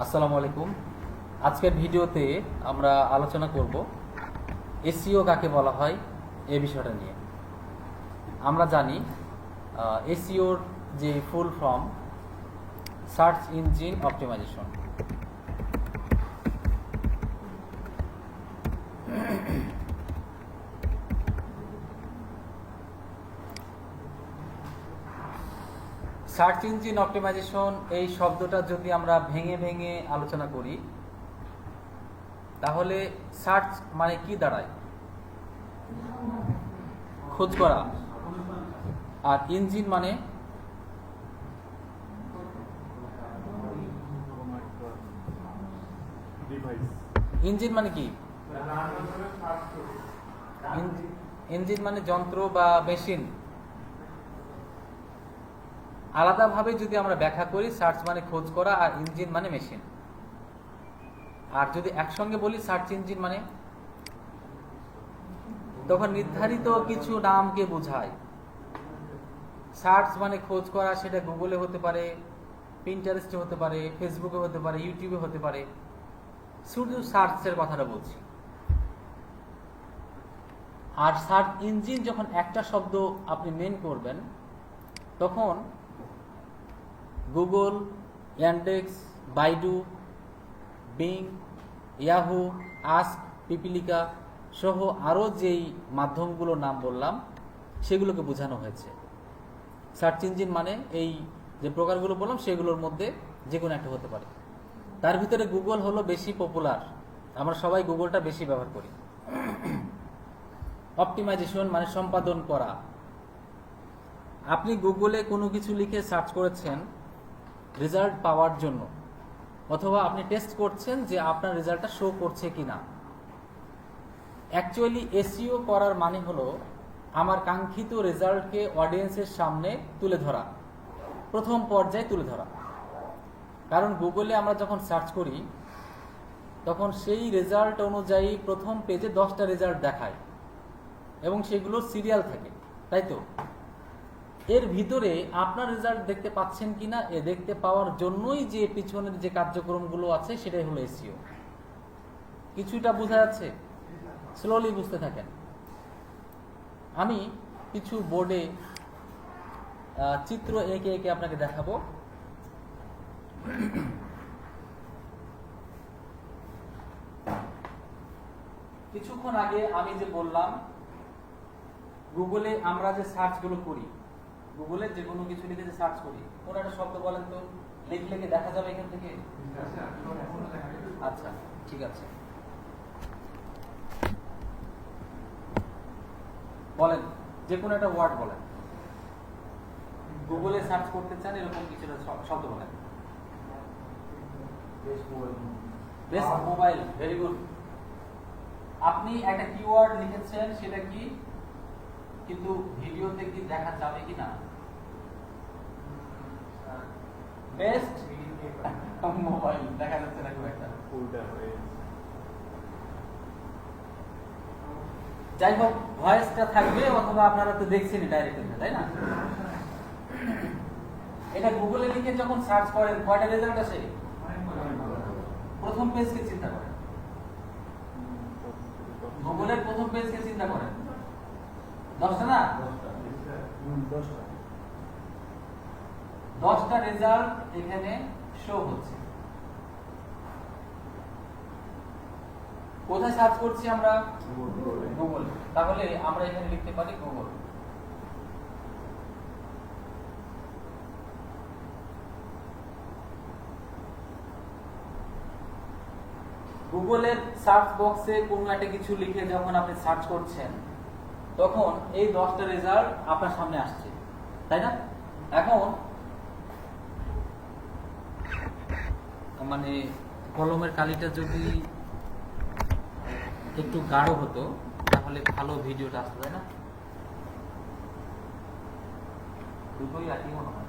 আসসালামু আলাইকুম। আজকের ভিডিওতে আমরা আলোচনা করব এসইও কাকে বলা হয় এই বিষয়টা নিয়ে। আমরা জানি এসইওর যে full form search engine optimization. Search engine optimization এই শব্দটা যদি আমরা ভেঙে ভেঙে আলোচনা করি তাহলে সার্চ মানে কি দাঁড়ায়? খোঁজ করা। আর ইঞ্জিন মানে ইঞ্জিন মানে কি? ইঞ্জিন মানে যন্ত্র বা মেশিন। আলাদাভাবে যদি আমরা ব্যাখ্যা করি, সার্চ মানে খোঁজ করা আর ইঞ্জিন মানে মেশিন। আর যদি একসঙ্গে বলি সার্চ ইঞ্জিন মানে, তখন নির্ধারিত কিছু নামকে বোঝায়। সার্চ মানে খোঁজ করা, সেটা গুগলে হতে পারে, পিন্টারেস্টে হতে পারে, ফেসবুকে হতে পারে, ইউটিউবে হতে পারে। শুধু সার্চের কথাটা বলছি। আর সার্চ ইঞ্জিন যখন একটা শব্দ আপনি মেন করবেন, তখন Google, Yandex, Baidu, Bing, Yahoo, Ask, Pipilika সহ আরও যেই মাধ্যমগুলোর নাম বললাম সেগুলোকে বোঝানো হয়েছে। সার্চ ইঞ্জিন মানে এই যে প্রকারগুলো বললাম সেগুলোর মধ্যে যে কোনো একটা হতে পারে। তার ভিতরে গুগল হলো বেশি পপুলার, আমরা সবাই গুগলটা বেশি ব্যবহার করি। অপটিমাইজেশন মানে সম্পাদন করা। আপনি গুগলে কোনো কিছু লিখে সার্চ করেছেন রেজাল্ট পাওয়ার জন্য, অথবা আপনি টেস্ট করছেন যে আপনার রেজাল্টটা শো করছে কিনা। অ্যাকচুয়ালি এসইও করার মানে হলো আমার কাঙ্ক্ষিত রেজাল্টকে অডিয়েন্সের সামনে তুলে ধরা, প্রথম পর্যায়ে তুলে ধরা। কারণ গুগলে আমরা যখন সার্চ করি তখন সেই রেজাল্ট অনুযায়ী প্রথম পেজে 10টা রেজাল্ট দেখায় এবং সেগুলো সিরিয়াল থাকে, তাই তো? এর ভিতরে আপনার রেজাল্ট দেখতে পাচ্ছেন কিনা এ দেখতে পাওয়ার জন্যই যে পিছনের যে কার্যক্রমগুলো আছে সেটাই হলো এসইও। কিছুটা বোঝা যাচ্ছে? স্লোলি বুঝতে থাকেন। আমি কিছু বোর্ডে চিত্র এঁকে এঁকে আপনাকে দেখাবো। কিছুক্ষণ আগে আমি যে বললাম গুগলে আমরা যে সার্চগুলো করি, গুগলে যে কোনো কিছু লিখে যে সার্চ করি, কোন একটা শব্দ বলেন তো, লিখলে কি দেখা যাবে এখান থেকে? আচ্ছা, ঠিক আছে, বলেন যে কোনো একটা ওয়ার্ড বলেন। গুগলে সার্চ করতে চান এরকম কিছু শব্দ বলেন। Best mobile, very good. আপনি একটা কিওয়ার্ড লিখেছেন, সেটা কি কিন্তু ভিডিওতে কি দেখা যাবে কিনা? বেস্ট মোবাইল দেখা যাচ্ছে না খুব একটা। যাই হোক, ভয়েসটা থাকবে, অথবা আপনারা তো দেখছেন ডাইরেক্ট, তাই না? এটা গুগলে লিখে যখন সার্চ করেন কয়টা রেজাল্ট আসে? প্রথম পেজকে চিন্তা করেন, গুগলের প্রথম পেজকে চিন্তা করেন। 10টা না? 10টা রেজাল্ট এখানে শো হচ্ছে। কোথায় সার্চ করছি আমরা? গুগল। তাহলে আমরা এখানে লিখতে পারি গুগল। গুগলের সার্চ বক্সে কোনো একটা কিছু লিখে যখন আপনি সার্চ করছেন তখন এই 10টা রেজাল্ট আপনার সামনে আসছে, তাই না? এখন মানে কলমের কালিটা যদি একটু গাঢ় হতো তাহলে ভালো ভিডিওটা আসতো, তাই না? দুটোই একই মনে হয়।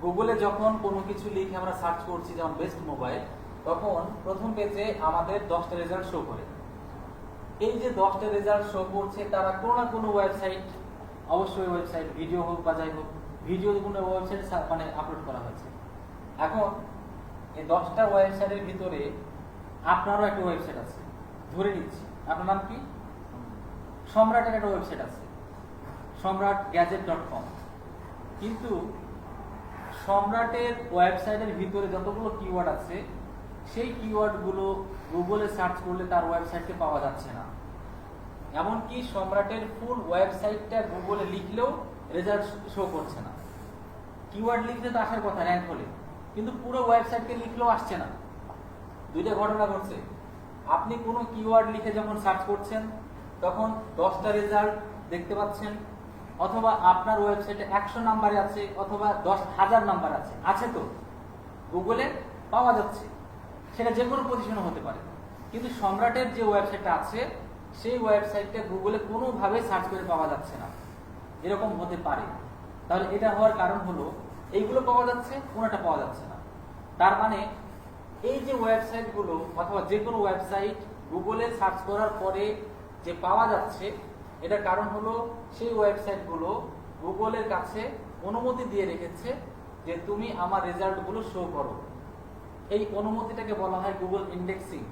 গুগলে যখন কোনো কিছু লিখে আমরা সার্চ করছি, যেমন বেস্ট মোবাইল, তখন প্রথম পেজে আমাদের 10টা রেজাল্ট শো করে। এই যে 10টা রেজাল্ট শো করছে তারা কোনো না কোনো ওয়েবসাইট, অবশ্যই ওয়েবসাইট, ভিডিও হোক বা যাই হোক, ভিডিও কোনো ওয়েবসাইটে মানে আপলোড করা হয়েছে। এখন এই 10টা ওয়েবসাইটের ভিতরে আপনারও একটা ওয়েবসাইট আছে, ধরে নিচ্ছি আপনার নাম কি, সম্রাটের একটা ওয়েবসাইট আছে, সম্রাট-গ্যাজেট.com। কিন্তু সম্রাটের ওয়েবসাইটের ভিতরে যতগুলো কিওয়ার্ড আছে সেই কিওয়ার্ডগুলো গুগলে সার্চ করলে তার ওয়েবসাইটে পাওয়া যাচ্ছে না। এমনকি সম্রাটের ফুল ওয়েবসাইটটা গুগলে লিখলেও রেজাল্ট শো করছে না। কিওয়ার্ড লিখতে তো আসার কথা র্যাঙ্ক হলে, কিন্তু পুরো ওয়েবসাইটকে লিখলেও আসছে না। দুইটা ঘটনা ঘটছে। আপনি কোনো কিওয়ার্ড লিখে যখন সার্চ করছেন তখন 10টা রেজাল্ট দেখতে পাচ্ছেন, অথবা আপনার ওয়েবসাইটে 100 নাম্বারে আছে, অথবা 10,000 নাম্বার আছে, আছে তো গুগলে পাওয়া যাচ্ছে। সেটা যে কোনো পজিশনে হতে পারে। কিন্তু সম্রাটের যে ওয়েবসাইটটা আছে সেই ওয়েবসাইটটা গুগলে কোনোভাবে সার্চ করে পাওয়া যাচ্ছে না। এরকম হতে পারে। তাহলে এটা হওয়ার কারণ হলো এইগুলো পাওয়া যাচ্ছে, কোনোটা পাওয়া যাচ্ছে না। তার মানে এই যে ওয়েবসাইটগুলো অথবা যে কোনো ওয়েবসাইট গুগলে সার্চ করার পরে যে পাওয়া যাচ্ছে, এটার কারণ হলো সেই ওয়েবসাইটগুলো গুগলের কাছে অনুমতি দিয়ে রেখেছে যে তুমি আমার রেজাল্টগুলো শো করো। এই অনুমতিটাকে বলা হয় গুগল ইন্ডেক্সিং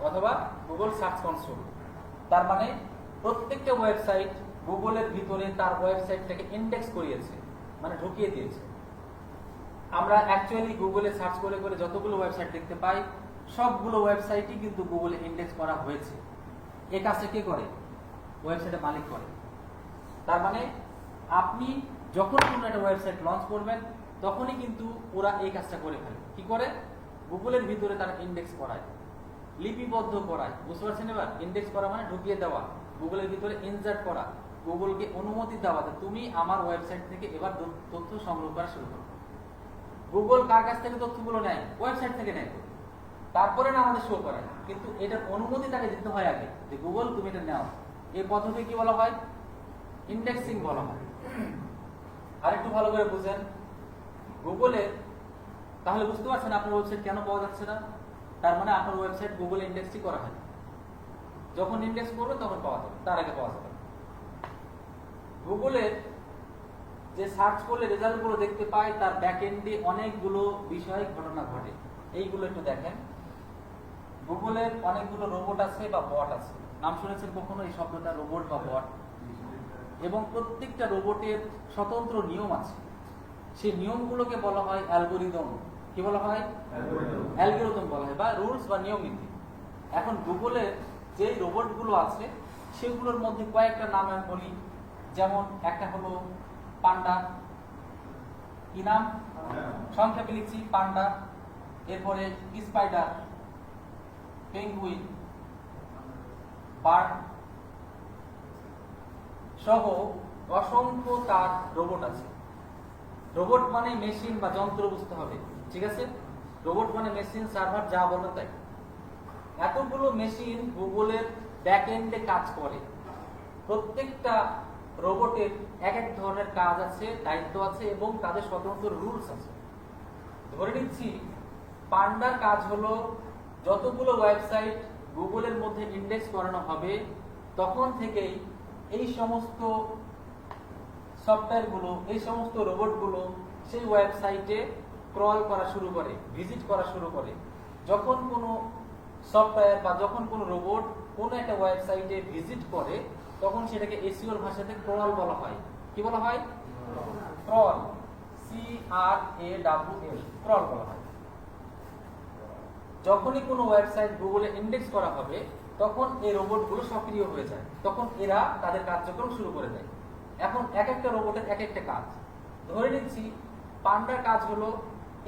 অথবা গুগল সার্চ কনসোল। তার মানে প্রত্যেকটা ওয়েবসাইট গুগলের ভিতরে তার ওয়েবসাইটটাকে ইন্ডেক্স করিয়েছে, মানে ঢুকিয়ে দিয়েছে। আমরা অ্যাকচুয়ালি গুগলে সার্চ করে করে যতগুলো ওয়েবসাইট দেখতে পাই সবগুলো ওয়েবসাইটই কিন্তু গুগলে ইন্ডেক্স করা হয়েছে। এই কাজটা কে করে? ওয়েবসাইটের মালিক করে। তার মানে আপনি যখন কোনো একটা ওয়েবসাইট লঞ্চ করবেন তখনই কিন্তু ওরা এই কাজটা করে ফেলে। কি করে? গুগলের ভিতরে তারা ইন্ডেক্স করায়, লিপিবদ্ধ করায়। বুঝতে পারছেন? এবার ইন্ডেক্স করা মানে ঢুকিয়ে দেওয়া, গুগলের ভিতরে ইনসার্ট করা, গুগলকে অনুমতি দেওয়া তুমি আমার ওয়েবসাইট থেকে এবার তথ্য সংগ্রহ করা শুরু করো। গুগল কার কাছ থেকে তথ্যগুলো নেয়? ওয়েবসাইট থেকে নেয়, তারপরে না আমাদের শো করায়। কিন্তু এটার অনুমতি তাকে দিতে হয় আগে, যে গুগল তুমি এটা নাও। এই পদ্ধতি কি বলা হয়? ইন্ডেক্সিং বলা হয়। আর একটু ভালো করে বুঝেন, গুগলে তাহলে বুঝতে পারছেন আপনার ওয়েবসাইট কেন পাওয়া যাচ্ছে না? তার মানে আপনার ওয়েবসাইট গুগলে ইন্ডেক্সই করা হয়। যখন ইন্ডেক্স করবে তখন পাওয়া যাবে, তার আগে পাওয়া যাবে। গুগলে যে সার্চ করলে রেজাল্টগুলো দেখতে পাই তার ব্যাকএন্ডে অনেকগুলো বিষয় ঘটনা ঘটে। এইগুলো একটু দেখেন। গুগলের অনেকগুলো রোবট আছে বা বট আছে। নাম শুনেছেন কখনো এই শব্দটা, রোবট বা বট? এবং প্রত্যেকটা রোবটের স্বতন্ত্র নিয়ম আছে। সেই নিয়মগুলোকে বলা হয় অ্যালগোরিদম। কি বলা হয়? অ্যালগোরিদম বলা হয়, বা রুলস বা নিয়ম নীতি। এখন গুগলের যে রোবটগুলো আছে সেগুলোর মধ্যে কয়েকটা নাম আমি বলি। যেমন একটা হলো পান্ডা। কি নাম? সংক্ষেপে লিখছি পান্ডা। এরপরে স্পাইডার, পেঙ্গুইন, বার্ড সহ অসংখ্য তার রোবট আছে। রোবট মানে মেশিন বা যন্ত্র বুঝতে হবে, ঠিক আছে? রোবট মানে মেশিন, সার্ভার, যা বলো তাই। এতগুলো মেশিন গুগলের ব্যাকএন্ডে কাজ করে। প্রত্যেকটা রোবটের এক এক ধরনের কাজ আছে, দায়িত্ব আছে এবং তাদের স্বতন্ত্র রুলস আছে। ধরে নিচ্ছি পান্ডার কাজ হলো যতগুলো ওয়েবসাইট গুগলের মধ্যে ইন্ডেক্স করানো হবে তখন থেকেই এই সমস্ত সফটওয়্যারগুলো, এই সমস্ত রোবটগুলো সেই ওয়েবসাইটে ক্রল করা শুরু করে, ভিজিট করা শুরু করে। যখন কোনো সফটওয়্যার বা যখন কোনো রোবট কোনো একটা ওয়েবসাইটে ভিজিট করে তখন সেটাকে এসইওর ভাষাতে ক্রল বলা হয়। কি বলা হয়? ক্রল, CRAWL, ক্রল বলা হয়। যখনই কোনো ওয়েবসাইট গুগলে ইন্ডেক্স করা হবে তখন এই রোবটগুলো সক্রিয় হয়ে যায়, তখন এরা তাদের কার্যক্রম শুরু করে দেয়। এখন এক একটা রোবটের এক একটা কাজ। ধরে নিচ্ছি পান্ডার কাজ হলো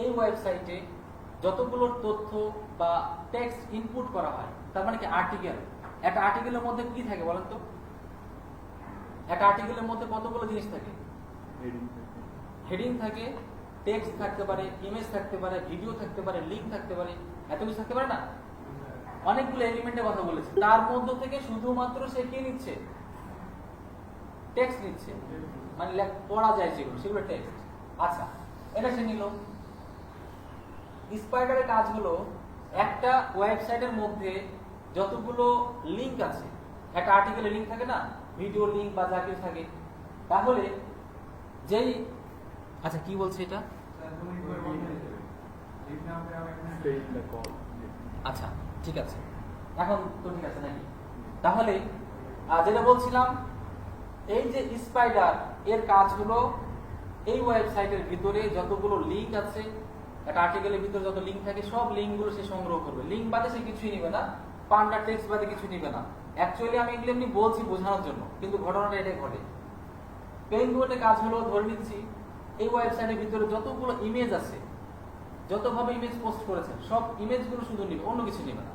এই ওয়েবসাইটে যতগুলো তথ্য বা টেক্সট ইনপুট করা হয়, তার মানে কি আর্টিকেল। একটা আর্টিকেলের মধ্যে কি থাকে বলেন তো? একটা আর্টিকেলের মধ্যে কতগুলো জিনিস থাকে? হেডিং থাকে, টেক্সট থাকতে পারে, ইমেজ থাকতে পারে, ভিডিও থাকতে পারে, লিঙ্ক থাকতে পারে, এত কিছু থাকতে পারে না? অনেকগুলো এলিমেন্টের কথা বলেছে। তার মধ্য থেকে শুধুমাত্র সে কি নিচ্ছে? টেক্সট নিচ্ছে, মানে পড়া যায় যেগুলো সেগুলো টেক্সট। আচ্ছা, এটা সে নিল। স্পাইডারের কাজ হলো একটা ওয়েবসাইটের মধ্যে যতগুলো লিঙ্ক আছে একটা আর্টিকেলের লিঙ্ক থাকে না, ভিডিও লিঙ্ক বা যা কিছু থাকে, তাহলে যেই আচ্ছা কি বলছে এটা, আচ্ছা ঠিক আছে, এখন তো ঠিক আছে নাকি? তাহলে যেটা বলছিলাম, এই যে স্পাইডার এর কাজ হলো এই ওয়েবসাইটের ভিতরে যতগুলো লিঙ্ক আছে, একটা আর্টিকেলের ভিতরে যত লিঙ্ক থাকে সব লিঙ্কগুলো সে সংগ্রহ করবে। লিঙ্ক বাদে সে কিছুই নেবে না, পান্ডা টেক্সট বাদে কিছু নেবে না। অ্যাকচুয়ালি আমি এগুলো এমনি বলছি বোঝানোর জন্য, কিন্তু ঘটনাটা এটাই ঘটে। পেইন্টবোর্ডের কাজ হলো, ধরে নিচ্ছি এই ওয়েবসাইটের ভিতরে যতগুলো ইমেজ আছে, যতভাবে ইমেজ পোস্ট করেছেন সব ইমেজগুলো শুধু নেবে, অন্য কিছু নেবে না।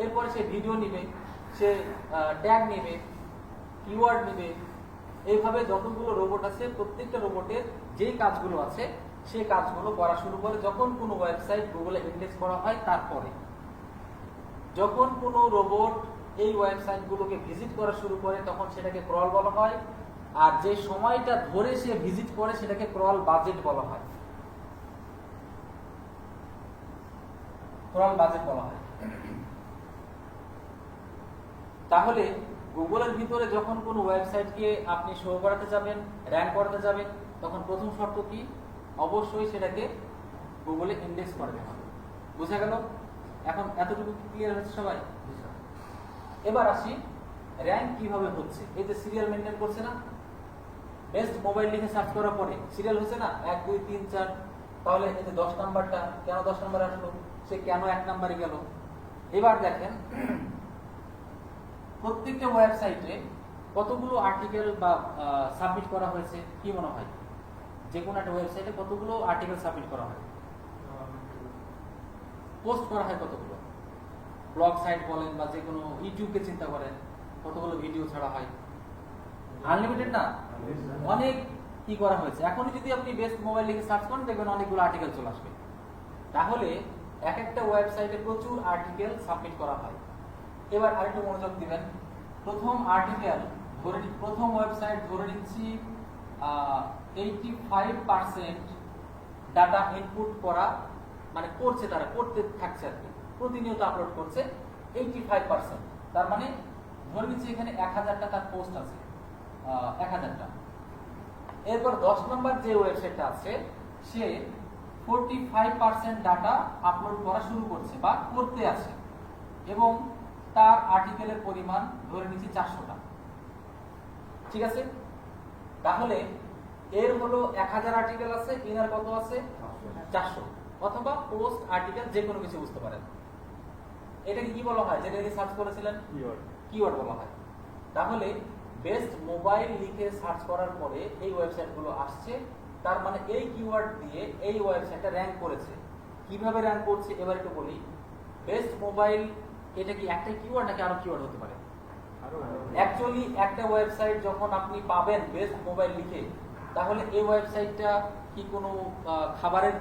এরপরে সে ভিডিও নেবে, সে ট্যাগ নেবে, কিওয়ার্ড নেবে, এইভাবে যতগুলো রোবট আছে প্রত্যেকটা রোবটের যেই কাজগুলো আছে সেই কাজগুলো করা শুরু করে। যখন কোনো ওয়েবসাইট গুগলে ইন্ডেক্স করা হয় তারপরে, যখন কোনো রোবট এই ওয়েবসাইটগুলোকে ভিজিট করা শুরু করে তখন সেটাকে ক্রল বলা হয়, আর যে সময়টা ধরে সে ভিজিট করে সেটাকে ক্রল বাজেট বলা হয়। ক্রল বাজেট বলা হয়। তাহলে গুগলের ভিতরে যখন কোনো ওয়েবসাইটকে আপনি শো করাতে যাবেন, র্যাঙ্ক করাতে যাবেন, তখন প্রথম শর্ত কি? অবশ্যই সেটাকে গুগলে ইন্ডেক্স করাতে হবে। বুঝা গেল? এখন এতটুকু ক্লিয়ার হচ্ছে সবাই? এবার আসি র্যাঙ্ক কিভাবে হচ্ছে। এই যে সিরিয়াল মেনটেন করছে না, বেস্ট মোবাইল লিখে সার্চ করার পরে সিরিয়াল হচ্ছে না 1 2 3 4, তাহলে এই যে 10 নাম্বারটা কেন 10 নাম্বার আসলো, সে কেন 1 নাম্বারে গেল? এবার দেখেন প্রত্যেকটা ওয়েবসাইটে কতগুলো আর্টিকেল বা সাবমিট করা হয়েছে, কি মনে হয়? যে কোনো একটা ওয়েবসাইটে কতগুলো আর্টিকেল সাবমিট করা হয়, পোস্ট করা হয় কতগুলো? ব্লগ সাইট বলেন বা যে কোনো ইউটিউবকে চিন্তা করেন, কতগুলো ভিডিও ছাড়া হয়? আনলিমিটেড না, অনেক কি করা হয়েছে। এখনই যদি আপনি বেস্ট মোবাইল লিখে সার্চ করেন দেখবেন অনেকগুলো আর্টিকেল চলে আসবে। তাহলে এক একটা ওয়েবসাইটে প্রচুর আর্টিকেল সাবমিট করা হয়। এবার আরেকটু মনোযোগ দিবেন, প্রথম আর্টিকেল ধরে, প্রথম ওয়েবসাইট ধরে নিচ্ছি 85% ডাটা ইনপুট করা, মানে করছে, তারা করতে থাকছে আর কি, প্রতিনিয়ত আপলোড করছে 85%। তার মানে ধরে নিচ্ছি এখানে 1000টা তার পোস্ট আছে, 1000টা। এরপর 10 নম্বর যে ওয়েবসাইটটা আছে সে 45% ডাটা আপলোড করা শুরু করছে বা করতে আছে, এবং তার আর্টিকেলের পরিমাণ ধরে নিচ্ছি 400টা। ঠিক আছে? তাহলে এর হলো 1000 আর্টিকেল আছে, ইনার কত আছে? 400, অথবা পোস্ট আর্টিকেল যে কোনো কিছু বুঝতে পারেন। এটাকে কি বলা হয়, যেটা সার্চ করেছিলেন? কিওয়ার্ড বলা হয়। তাহলে বেস্ট মোবাইল লিখে সার্চ করার পরে এই ওয়েবসাইটগুলো আসছে, তার মানে এই কিওয়ার্ড দিয়ে এই ওয়েবসাইটটা র্যাঙ্ক করেছে। কিভাবে র্যাঙ্ক করছে এবার একটু বলি। বেস্ট মোবাইল এটা কি একটা কিওয়ার্ড নাকি আরো কিওয়ার্ড হতে পারে? অ্যাকচুয়ালি একটা ওয়েবসাইট যখন আপনি পাবেন বেস্ট মোবাইল লিখে, তাহলে এই ওয়েবসাইটটা কি কোনো খাবারের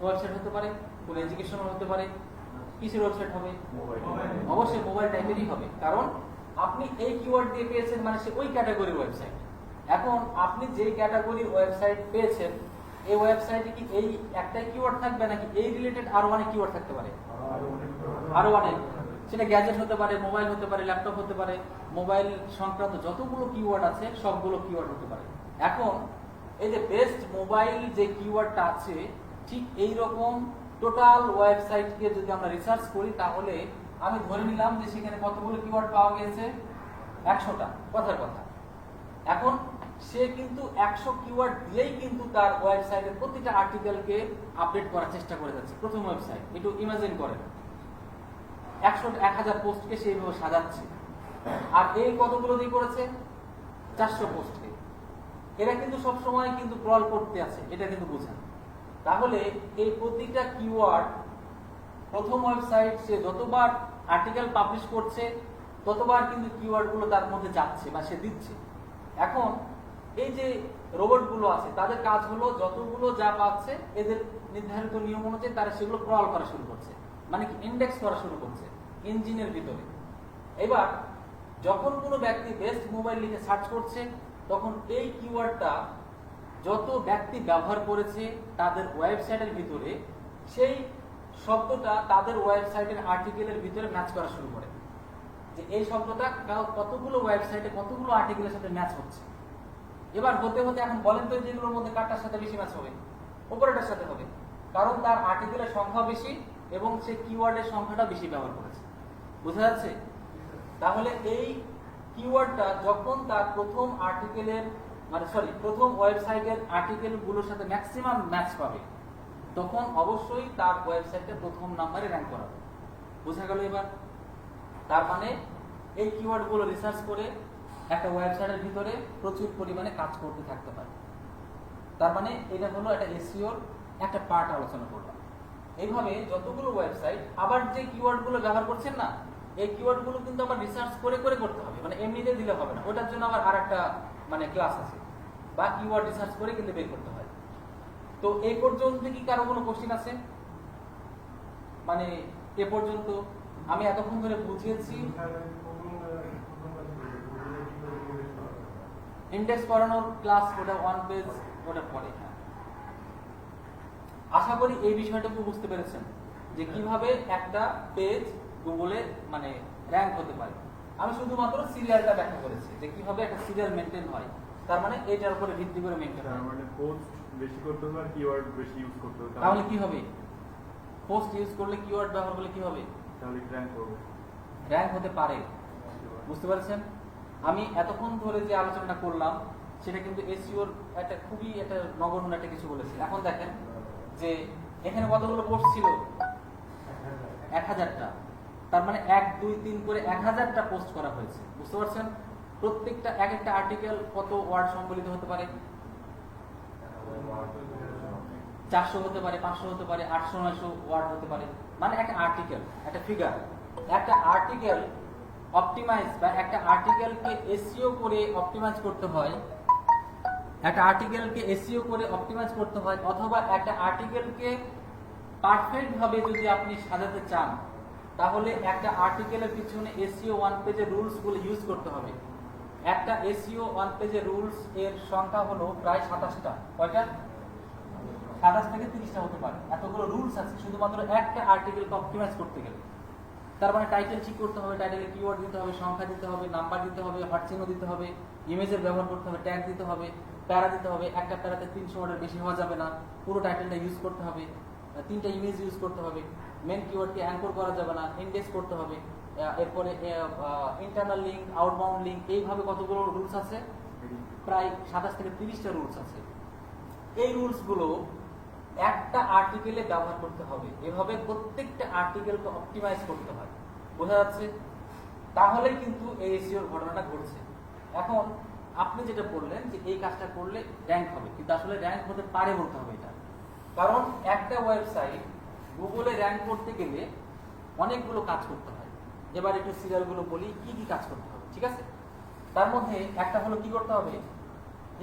ওয়েবসাইট হতে পারে, কোনো এডুকেশনাল হতে পারে, কিসের ওয়েবসাইট হবে? অবশ্যই মোবাইল টাইপেরই হবে, কারণ আপনি এই কিওয়ার্ড দিয়ে পেয়েছেন মানে সে ওই ক্যাটাগরির ওয়েবসাইট। এখন আপনি যেই ক্যাটাগরির ওয়েবসাইট পেয়েছেন এই ওয়েবসাইটে কি এই একটাই কিওয়ার্ড থাকবে নাকি এই রিলেটেড আরো অনেক কিওয়ার্ড থাকতে পারে? আরো অনেক। সেটা গ্যাজেট হতে পারে, মোবাইল হতে পারে, ল্যাপটপ হতে পারে, মোবাইল সংক্রান্ত যতগুলো কিওয়ার্ড আছে সবগুলো কিওয়ার্ড হতে পারে। এখন এই যে বেস্ট মোবাইল যে কিওয়ার্ডটা আছে, ঠিক এই রকম টোটাল ওয়েবসাইটকে যদি আমরা রিসার্চ করি তাহলে আমি ধরে নিলাম যে সেখানে কতগুলো কিওয়ার্ড পাওয়া গেছে? 100টা, কথার কথা। এখন সে কিন্তু 100 কিওয়ার্ড দিয়েই কিন্তু তার ওয়েবসাইটের প্রতিটা আর্টিকেলকে আপডেট করার চেষ্টা করে যাচ্ছে। প্রথম ওয়েবসাইট, একটু ইমাজিন করেন 1000 পোস্টকে সে এইভাবে সাজাচ্ছে, আর এই কতগুলো দিয়ে করেছে? 400 পোস্টকে। এরা কিন্তু সবসময় কিন্তু ক্রল করতে আছে, এটা কিন্তু বোঝেন। তাহলে এই প্রতিটা কিওয়ার্ড প্রথম ওয়েবসাইট সে যতবার আর্টিকেল পাবলিশ করছে ততবার কিন্তু কিওয়ার্ডগুলো তার মধ্যে যাচ্ছে বা সে দিচ্ছে। এখন এই যে রোবটগুলো আছে তাদের কাজ হলো যতগুলো যা পাচ্ছে এদের নির্ধারিত নিয়ম অনুযায়ী তারা সেগুলো ক্রল করা শুরু করছে, মানে কি ইন্ডেক্স করা শুরু করছে ইঞ্জিনের ভিতরে। এবার যখন কোনো ব্যক্তি বেস্ট মোবাইল লিখে সার্চ করছে তখন এই কিওয়ার্ডটা যত ব্যক্তি ব্যবহার করেছে তাদের ওয়েবসাইটের ভিতরে সেই শব্দটা তাদের ওয়েবসাইটের আর্টিকেলের ভিতরে ম্যাচ করা শুরু করে। যে এই শব্দটা কতগুলো ওয়েবসাইটে কতগুলো আর্টিকেলের সাথে ম্যাচ হচ্ছে। এবার হতে হতে এখন বলেন তো যেগুলোর মধ্যে কারটার সাথে বেশি ম্যাচ হবে? উপরেটার সাথে হবে, কারণ তার আর্টিকেলের সংখ্যা বেশি এবং সে কিওয়ার্ডের সংখ্যাটা বেশি ব্যবহার করেছে। বোঝা যাচ্ছে? তাহলে এই কিওয়ার্ডটা যখন তার প্রথম আর্টিকেলের প্রথম ওয়েবসাইটের আর্টিকেলগুলোর সাথে ম্যাক্সিমাম ম্যাচ পাবে, তখন অবশ্যই তার ওয়েবসাইটে প্রথম নাম্বারে র্যাঙ্ক করাবে। বোঝা গেল এবার? তার মানে এই কিওয়ার্ডগুলো রিসার্চ করে একটা ওয়েবসাইটের ভিতরে প্রচুর পরিমাণে কাজ করতে থাকতে পারে। তার মানে এটা হলো একটা এসইওর একটা পার্ট আলোচনা করলাম। এইভাবে যতগুলো ওয়েবসাইট, আবার যে কিওয়ার্ডগুলো ব্যবহার করছেন না, এই কিওয়ার্ডগুলো কিন্তু আবার রিসার্চ করে করে করতে হবে, মানে এমনিতে দিলে হবে না, ওটার জন্য আবার আরেকটা ক্লাস আছে, বা কিওয়ার্ড রিসার্চ করে কিন্তু বের করতে হয়। তো এই পর্যন্ত কি কারো কোনো কোশ্চেন আছে? এ পর্যন্ত আমি এতক্ষণ ধরে বুঝিয়েছি ইন্ডেক্স করানোর ক্লাস, ওটা 1 পেজ, ওটা পরে। আশা করি এই বিষয়টুকু বুঝতে পেরেছেন যে কিভাবে একটা পেজ গুগলে র্যাঙ্ক হতে পারে। আমি শুধুমাত্র সিরিয়ালটা ব্যাখ্যা করেছি যে কিভাবে একটা সিরিয়াল মেনটেন হয়। তার মানে এটার উপরে ভিত্তি করে মেনটেন হয়। পোস্ট বেশি করতে হবে আর কিওয়ার্ড বেশি ইউজ করতে হবে। তাহলে কি হবে? পোস্ট ইউজ করলে, কিওয়ার্ড ব্যবহার করলে কি হবে? তাহলে র্যাঙ্ক করবে, র্যাঙ্ক হতে পারে। বুঝতে পারছেন? আমি এতক্ষণ ধরে যে আলোচনাটা করলাম সেটা কিন্তু এসইওর একটা খুবই একটা নগণ্য একটা কিছু বলেছি। এখন দেখেন যে এখানে কতগুলো পোস্ট ছিল? 1000টা। তার মানে 1 2 3 করে 1000টা পোস্ট করা হয়েছে। বুঝতে পারছেন? প্রত্যেকটা এক একটা আর্টিকেল কত ওয়ার্ড সংবলিত হতে পারে? 400 হতে পারে, 500 হতে পারে, 800 900 ওয়ার্ড হতে পারে। মানে একটা আর্টিকেল, একটা ফিগার, একটা আর্টিকেল অপটিমাইজ বা একটা আর্টিকেলকে এসইও করে অপটিমাইজ করতে হয়, একটা আর্টিকেলকে এসইও করে অপটিমাইজ করতে হয়, অথবা একটা আর্টিকেলকে পারফেক্ট ভাবে যদি আপনি সাজাতে চান, তাহলে একটা আর্টিকেলের পিছনে এসইও 1 পেজের রুলস গুলো ইউজ করতে হবে। একটা এসইও 1 পেজের রুলস এর সংখ্যা হলো প্রায় 27টা। কয়টা? 27 থেকে 30টা হতে পারে। এতগুলো রুলস আছে শুধুমাত্র একটা আর্টিকেলকে অপটিমাইজ করতে গেলে। তার মানে টাইটেল ঠিক করতে হবে, টাইটেলে কিওয়ার্ড দিতে হবে, সংখ্যা দিতে হবে, নাম্বার দিতে হবে, হট চিহ্ন দিতে হবে, ইমেজের ব্যবহার করতে হবে, ট্যাগ দিতে হবে, প্যারা দিতে হবে। একটা প্যারাতে 300 ওয়ার্ডের বেশি হওয়া যাবে না, পুরো টাইটেলটা ইউজ করতে হবে, 3টা ইমেজ ইউজ করতে হবে, মেন কিওয়ার্ডকে অ্যাঙ্কর করা যাবে না, ইন্ডেক্স করতে হবে, এরপরে ইন্টারনাল লিঙ্ক, আউটবাউন্ড লিঙ্ক, এইভাবে কতগুলো রুলস আছে? প্রায় 27 থেকে 30টা রুলস আছে। এই রুলসগুলো একটা আর্টিকেলে ব্যবহার করতে হবে। এভাবে প্রত্যেকটা আর্টিকেলকে অপটিমাইজ করতে হয়। বোঝা যাচ্ছে? তাহলেই কিন্তু এই এসইওর ঘটনাটা ঘটছে। এখন আপনি যেটা বললেন যে এই কাজটা করলে র্যাঙ্ক হবে, কিন্তু আসলে র্যাঙ্ক হতে পারে বলতে হবে এটা। কারণ একটা ওয়েবসাইট গুগলে র্যাঙ্ক করতে গেলে অনেকগুলো কাজ করতে হয়। এবার একটু সিরিয়ালগুলো বলি কি কি কাজ করতে হবে। ঠিক আছে? তার মধ্যে একটা হলো কি করতে হবে?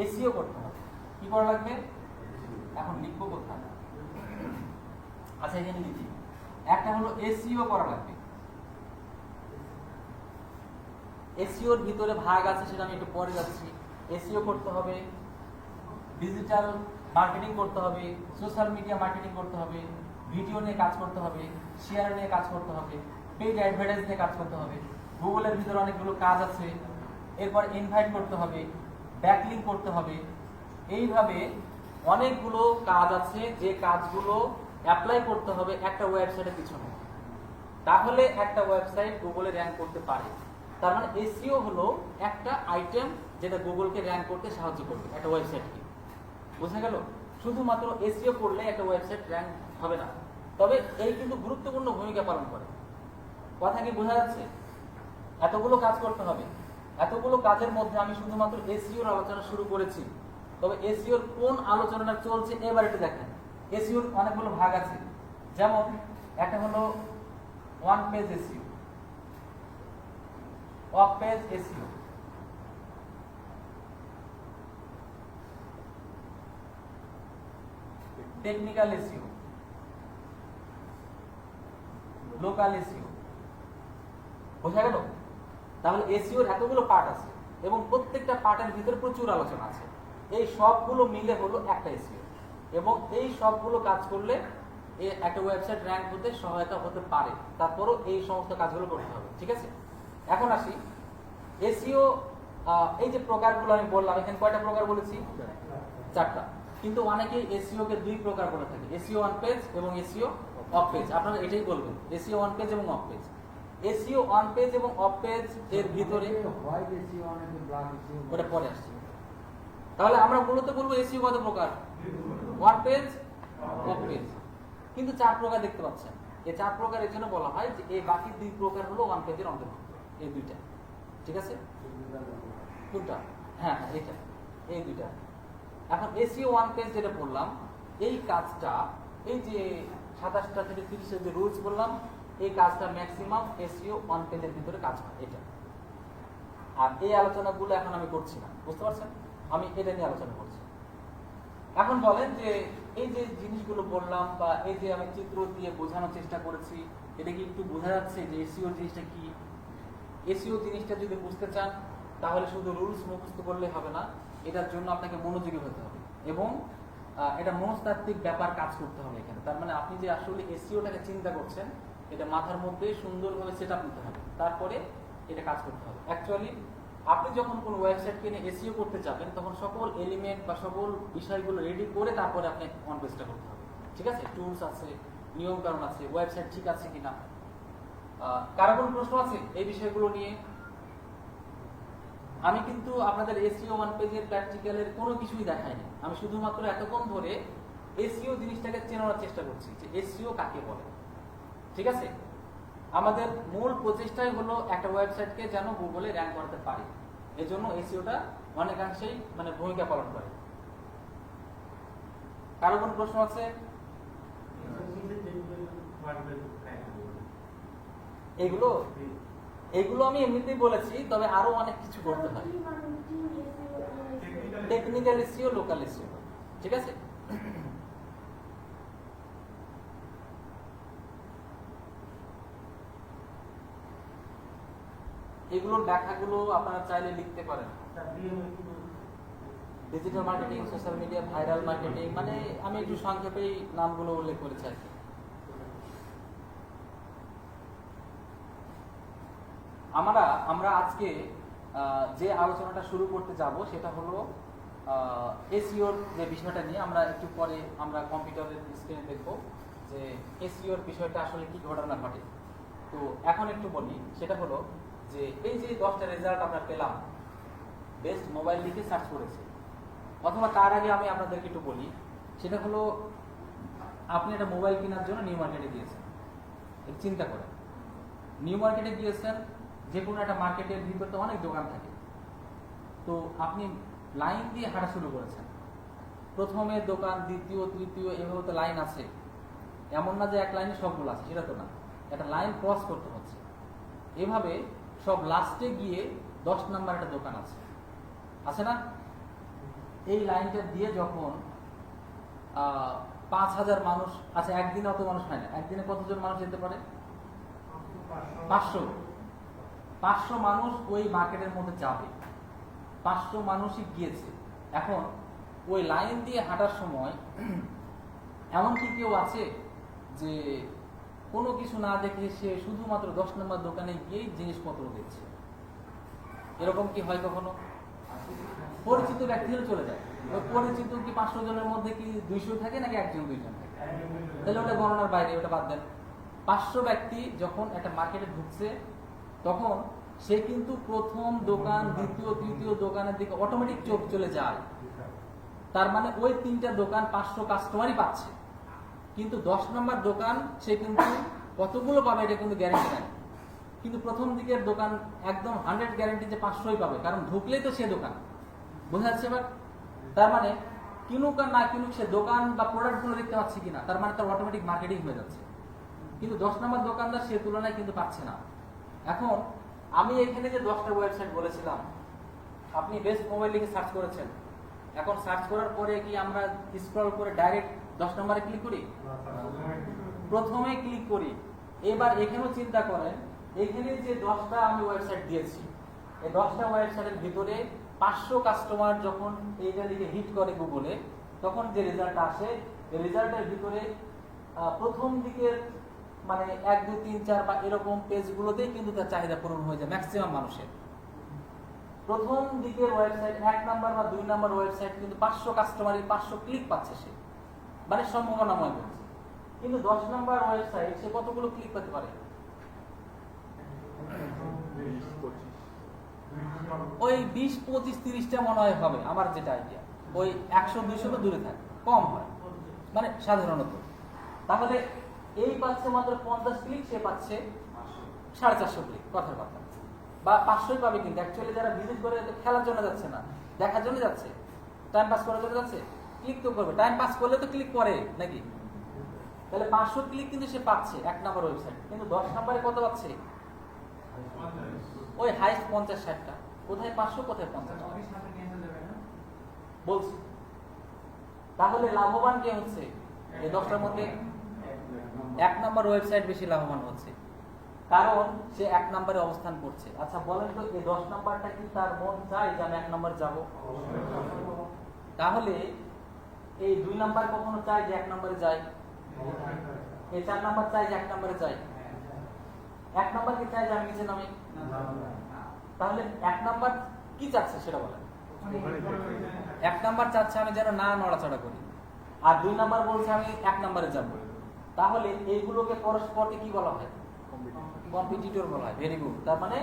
এসইও করতে হবে। কি করা লাগবে? এখন লিখবো কোথায়? আচ্ছা, এখানে লিখি। একটা হলো এসইও করা লাগবে। এসইওর ভিতরে ভাগ আছে, সেটা আমি একটু পরে যাচ্ছি। এসইও করতে হবে, ডিজিটাল মার্কেটিং করতে হবে, সোশ্যাল মিডিয়া মার্কেটিং করতে হবে, ভিডিও নিয়ে কাজ করতে হবে, শেয়ার নিয়ে কাজ করতে হবে, পেইড অ্যাডভার্টাইজ নিয়ে কাজ করতে হবে। গুগলের ভিতরে অনেকগুলো কাজ আছে। এরপর ইনভাইট করতে হবে, ব্যাকলিংক করতে হবে। এইভাবে অনেকগুলো কাজ আছে যে কাজগুলো অ্যাপ্লাই করতে হবে একটা ওয়েবসাইটের পিছনে, তাহলে একটা ওয়েবসাইট গুগলে র্যাঙ্ক করতে পারে। তার মানে এসইও হলো একটা আইটেম যেটা গুগলকে র্যাঙ্ক করতে সাহায্য করবে একটা ওয়েবসাইটকে। বোঝা গেল? শুধুমাত্র এসইও করলে একটা ওয়েবসাইট র্যাঙ্ক হবে না, তবে এই কিন্তু গুরুত্বপূর্ণ ভূমিকা পালন করে। কথা কি বোঝা যাচ্ছে? এতগুলো কাজ করতে হবে। এতগুলো কাজের মধ্যে আমি শুধুমাত্র এসইওর আলোচনা শুরু করেছি, তবে এসইওর কোন আলোচনাটা চলছে এবার একটু দেখেন। এসইওর অনেকগুলো ভাগ আছে, যেমন একটা হলো 1 page SEO, of page SEO, technical SEO, local SEO. বোঝা গেল? তাহলে এসইওর এতগুলো পার্ট আছে এবং প্রত্যেকটা পার্টের ভিতরে প্রচুর আলোচনা আছে। এই সবগুলো মিলে হলো একটা এসইও, এবং এই সবগুলো কাজ করলে একটা ওয়েবসাইট র্যাঙ্ক হতে সহায়তা হতে পারে। তারপরও এই সমস্ত কাজগুলো করতে হবে। ঠিক আছে? এখন আসি এসইও, এই যে প্রকারগুলো আমি বললাম, এখানে কয়টা প্রকার বলেছি? 4টা। কিন্তু অনেকে এসইও কে 2 প্রকার বলে থাকে, এসইও অন পেজ এবং এসইও অফ পেজ। আপনারা এটাই বলবেন, এসইও অন পেজ এবং of page. SEO on page এবং অফ পেজ এর ভিতরে ওটা পরে আসছে। তাহলে আমরা মূলত বলবো এসইও কত প্রকার? On page, of page. কিন্তু 4 প্রকার দেখতে পাচ্ছেন। এই 4 প্রকারের জন্য বলা হয় যে এই বাকি 2 প্রকার হলো অন পেজের অন্তর্ভুক্ত, এই 2টা। ঠিক আছে? কোনটা? হ্যাঁ হ্যাঁ, এটা, এই 2টা। এখন এসইও ওয়ান পেজ যেটা বললাম, এই কাজটা, এই যে 27টা থেকে 30-এর যে রুলস বললাম, এই কাজটা ম্যাক্সিমাম এসইও ওয়ান পেজের ভিতরে কাজ হয় এটা। আর এই আলোচনাগুলো এখন আমি করছি না, বুঝতে পারছেন? আমি এটা নিয়ে আলোচনা করছি। এখন বলেন যে এই যে জিনিসগুলো বললাম বা এই যে আমি চিত্র দিয়ে বোঝানোর চেষ্টা করেছি, এটা কি একটু বোঝা যাচ্ছে যে এসইও জিনিসটা কি? এসইও জিনিসটা যদি বুঝতে চান তাহলে শুধু রুলস মুখস্থ করলে হবে না, এটার জন্য আপনাকে মনোযোগী হতে হবে এবং এটা মনস্তাত্ত্বিক ব্যাপার কাজ করতে হবে এখানে। তার মানে আপনি যে আসলে এসইওটাকে চিন্তা করছেন, এটা মাথার মধ্যে সুন্দরভাবে সেট আপ নিতে হবে, তারপরে এটা কাজ করতে হবে। অ্যাকচুয়ালি আপনি যখন কোনো ওয়েবসাইট কিনে এসইও করতে যাবেন, তখন সকল এলিমেন্ট বা সকল বিষয়গুলো রেডি করে তারপরে আপনি অন পেজটা করতে হবে। ঠিক আছে? টুলস আছে, নিয়ম কানুন আছে, ওয়েবসাইট ঠিক আছে কিনা। কারো কোনো প্রশ্ন আছে এই বিষয়গুলো নিয়ে? আমি কিন্তু আপনাদের এসইও ওয়ান পেজের প্র্যাকটিক্যালের কোনো কিছুই দেখাইনি, আমি শুধুমাত্র এতক্ষণ ধরে এসইও জিনিসটাকে চেনার চেষ্টা করছি যে এসইও কাকে বলে। ঠিক আছে? আমাদের মূল প্রচেষ্টাই হলো একটা ওয়েবসাইটকে যেন গুগলে র্যাঙ্ক করাতে পারি, এজন্য এসইওটা অনেকাংশেই মানে ভূমিকা পালন করে। কারো কোনো প্রশ্ন আছে? এগুলো এগুলো আমি এমনিতেই বলেছি, তবে আরো অনেক কিছু করতে হয়। Technical SEO, local SEO. ঠিক আছে? এগুলোর ব্যাখ্যাগুলো আপনারা চাইলে লিখতে পারেন। Digital marketing, social media, viral marketing, মানে আমি একটু সংক্ষেপেই নামগুলো উল্লেখ করেছি আর কি। আমরা আজকে যে আলোচনাটা শুরু করতে যাব সেটা হলো এসইওর যে বিষয়টা নিয়ে। আমরা একটু পরে আমরা কম্পিউটারের স্ক্রিনে দেখব যে এসইওর বিষয়টা আসলে কি ঘটনা ঘটে। তো এখন একটু বলি, সেটা হলো যে এই যে 10টা রেজাল্ট আমরা পেলাম, বেস্ট মোবাইল লিখে সার্চ করেছি, অথবা তার আগে আমি আপনাদেরকে একটু বলি, সেটা হলো আপনি একটা মোবাইল কেনার জন্য নিউ মার্কেটে গিয়েছেন। চিন্তা করেন, নিউ মার্কেটে গিয়েছেন, যে কোনো একটা মার্কেটের ভিতরে তো অনেক দোকান থাকে, তো আপনি লাইন দিয়ে হাঁটা শুরু করেছেন। প্রথমে দোকান, দ্বিতীয়, তৃতীয়, এভাবে তো লাইন আছে, এমন না যে এক লাইনে সবগুলো আছে, সেটা তো না, একটা লাইন ক্রস করতে হচ্ছে। এভাবে সব লাস্টে গিয়ে 10 নাম্বার একটা দোকান আছে না? এই লাইনটা দিয়ে যখন 5000 মানুষ, আচ্ছা একদিনে অত মানুষ হয় না, একদিনে কতজন মানুষ যেতে পারে? 500 মানুষ ওই মার্কেটের মধ্যে যাবে, 500 মানুষই গিয়েছে। এখন ওই লাইন দিয়ে হাঁটার সময় এমন কি কেউ আছে যে কোনো কিছু না দেখে সে শুধুমাত্র 10 নম্বর দোকানে গিয়েই জিনিসপত্র দেখছে? এরকম কি হয় কখনো? পরিচিত ব্যক্তি হলে চলে যায়। ওই পরিচিত কি 500 জনের মধ্যে কি 200 থাকে নাকি 1-2 জন থাকে? তাহলে ওটা গণনার বাইরে, ওটা বাদ দেন। 500 ব্যক্তি যখন একটা মার্কেটে ঢুকছে, তখন সে কিন্তু প্রথম দোকান, দ্বিতীয়, তৃতীয় দোকানের দিকে অটোমেটিক চোখ চলে যায়। তার মানে ওই 3টা দোকান 500 কাস্টমারই পাচ্ছে, কিন্তু 10 নম্বর দোকান সে কিন্তু কতগুলো পাবে এটা কিন্তু গ্যারান্টি নাই। কিন্তু প্রথম দিকের দোকান একদম 100 গ্যারান্টি যে 500ই পাবে, কারণ ঢুকলেই তো সে দোকান। বোঝা যাচ্ছে এবার? তার মানে কিনুক আর না কিনুক, সে দোকান বা প্রোডাক্টগুলো দেখতে পাচ্ছে কিনা, তার মানে তার অটোমেটিক মার্কেটিং হয়ে যাচ্ছে। কিন্তু 10 নম্বর দোকানদার সে তুলনায় কিন্তু পাচ্ছে না। এখন আমি এখানে যে 10টা ওয়েবসাইট বলেছিলাম, আপনি বেস্ট মোবাইল লিখে সার্চ করেছেন, এখন সার্চ করার পরে কি আমরা স্ক্রল করে ডাইরেক্ট 10 নম্বরে ক্লিক করি? প্রথমে ক্লিক করি। এবার এখানেও চিন্তা করেন, এখানে যে 10টা আমি ওয়েবসাইট দিয়েছি, এই 10টা ওয়েবসাইটের ভিতরে 500 কাস্টমার যখন এইটা দিকে হিট করে গুগলে, তখন যে রেজাল্ট আসে, এই রেজাল্টের ভিতরে প্রথম দিকের মানে 1 2 3 4 বা এরকম পেজগুলোতেই কিন্তু তার চাহিদা পূরণ হয়ে যায় ম্যাক্সিমাম মানুষের। প্রথম দিকের ওয়েবসাইট 1 নাম্বার বা 2 নাম্বার ওয়েবসাইট কিন্তু 500 কাস্টমারের 500 ক্লিক পাচ্ছে সে, মানে সম্ভাবনাময় বলছে। কিন্তু 10 নাম্বার ওয়েবসাইট সে কতগুলো ক্লিক পেতে পারে? 20, 25 ওই 20 25 30টা মনে হয় হবে আমার যেটা আইডিয়া। ওই 100 200 তো দূরে থাকে, কম হয় মানে সাধারণত। তাহলে এই পাচ্ছে মাত্র 50 ক্লিক, সে পাচ্ছে 450 ক্লিক, কথার কথা। বা 500ই পাবে, কিন্তু অ্যাকচুয়ালি যারা ভিজিট করে খেলার জন্য যাচ্ছে না, দেখার জন্য যাচ্ছে, টাইম পাস করার জন্য যাচ্ছে, ক্লিক তো করবে। টাইম পাস করলে তো ক্লিক করে নাকি? তাহলে 500 ক্লিক কিন্তু সে পাচ্ছে 1 নাম্বার ওয়েবসাইট। কিন্তু 10 নাম্বারে কত পাচ্ছে? ওই হাইস্ট 50 60টা। কোথায় 500 কোথায় 50 বলছি। তাহলে লাভবান কে হচ্ছে? এই 10টার মধ্যে 1 নাম্বার ওয়েবসাইট বেশি লাভবান হচ্ছে, কারণ সে 1 নাম্বারে অবস্থান করছে। আচ্ছা বলেন তো, এই 10 নাম্বারটা কি তার মন চায় যে আমি 1 নাম্বার যাব? তাহলে এই 2 নাম্বার কখনো চায় যে 1 নাম্বারে যায়? এই 4 নাম্বার চায় যে 1 নাম্বারে যায়? 1 নাম্বার কি চায় যে আমি নিচে নামি? তাহলে 1 নাম্বার কি চাচ্ছে সেটা বলেন। 1 নাম্বার চাচ্ছে আমি যেন না নড়াচড়া করি, আর 2 নাম্বার বলছে আমি 1 নাম্বারে যাব। তাহলে এইগুলোকে পরস্পরকে কি বলা হয়? কম্পিটিটর বলা হয়। Very good. তার মানে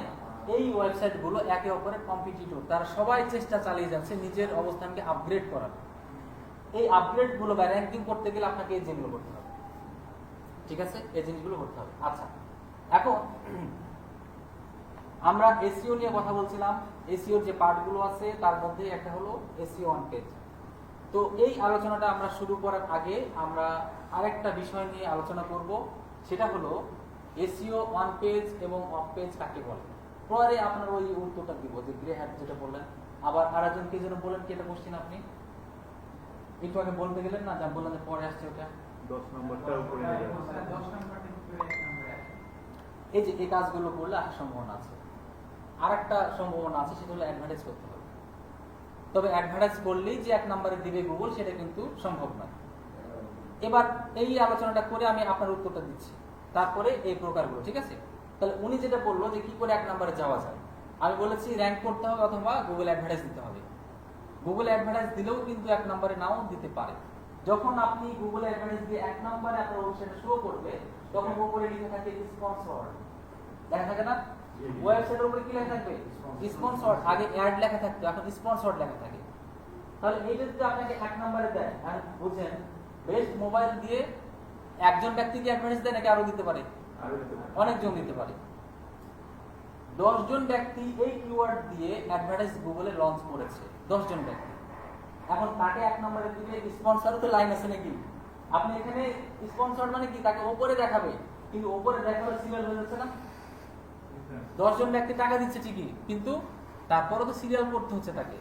এই ওয়েবসাইটগুলো একে অপরের কম্পিটিটর, তারা সবাই চেষ্টা চালিয়ে যাচ্ছে নিজের অবস্থানকে আপগ্রেড করার। এই আপগ্রেডগুলো বা র্যাঙ্কিং করতে গেলে আপনাকে এই জিনিসগুলো করতে হবে, ঠিক আছে? এই জিনিসগুলো করতে হবে। আচ্ছা, এখন আমরা এসইও নিয়ে কথা বলছিলাম। এসইওর যে পার্টগুলো আছে তার মধ্যে একটা হলো এসইও অন পেজ। তো এই আলোচনাটা আমরা শুরু করার আগে আমরা আরেকটা বিষয় নিয়ে আলোচনা করব, সেটা হলো এসইও অন পেজ এবং অফ পেজ কাকে বলে। পরে আপনার ওই উত্তরটা দিব যে গ্রে হ্যাট যেটা বললেন। আবার আরেকজন কে যেন বলেন, কি এটা কোশ্চেন আপনি একটু আগে বলতে গেলেন না, যা বললেন যে পরে আসছে ওটা 10 নম্বরটা উপরে নিয়ে যাবে। এই যে এই কাজগুলো করলে আসার সম্ভাবনা আছে। আরেকটা সম্ভাবনা আছে, সেটা হলো অ্যাডভার্টাইজ করতে হবে। তবে অ্যাডভার্টাইজ করলেই যে 1 নম্বরে দিবে গুগল, সেটা কিন্তু সম্ভব নয়। এবার এই আলোচনাটা করে আমি আপনার উত্তরটা দিচ্ছি, তারপরে এই প্রকারগুলো, ঠিক আছে? তাহলে উনি যেটা বললো যে কি করে 1 নম্বরে যাওয়া যায়, আমি বলেছি র্যাঙ্ক করতে হবে অথবা গুগল অ্যাডভার্টাইজ দিতে হবে। গুগল অ্যাডভার্টাইজ দিলেও কিন্তু 1 নম্বরে নাও দিতে পারে। যখন আপনি গুগল অ্যাডভার্টাইজ দিয়ে 1 নম্বরে আপনার ওয়েবসাইটে শো করবে, তখন উপরে লিখে থাকে স্পন্সর, দেখা থাকে না? ওয়েবসাইটের উপরে কি লেখা থাকবে? স্পন্সর। আগে অ্যাড লেখা থাকতো, এখন স্পন্সর লেখা থাকে। তাহলে এইটা যদি আপনাকে 1 নম্বরে দেয়, আর বুঝেন বেস্ট মোবাইল দিয়ে একজন ব্যক্তি কি অ্যাডভার্টাইজ দেয় নাকি আরো দিতে পারে? অনেকজন দিতে পারে। 10 জন ব্যক্তি এই কিওয়ার্ড দিয়ে অ্যাডভার্টাইজ গুগলে লঞ্চ করেছে, 10 জন ব্যক্তি। এখন তাকে 1 নম্বরে দিবে। স্পন্সর তো লাইন আছে নাকি? আপনি এখানে স্পন্সর মানে কি, তাকে উপরে দেখাবে, কিন্তু উপরে দেখালে সিরিয়াল হয়ে যাচ্ছে না? 10 জন ব্যক্তি টাকা দিচ্ছে ঠিকই, কিন্তু তারপরে তো সিরিয়াল করতে হচ্ছে তাকে।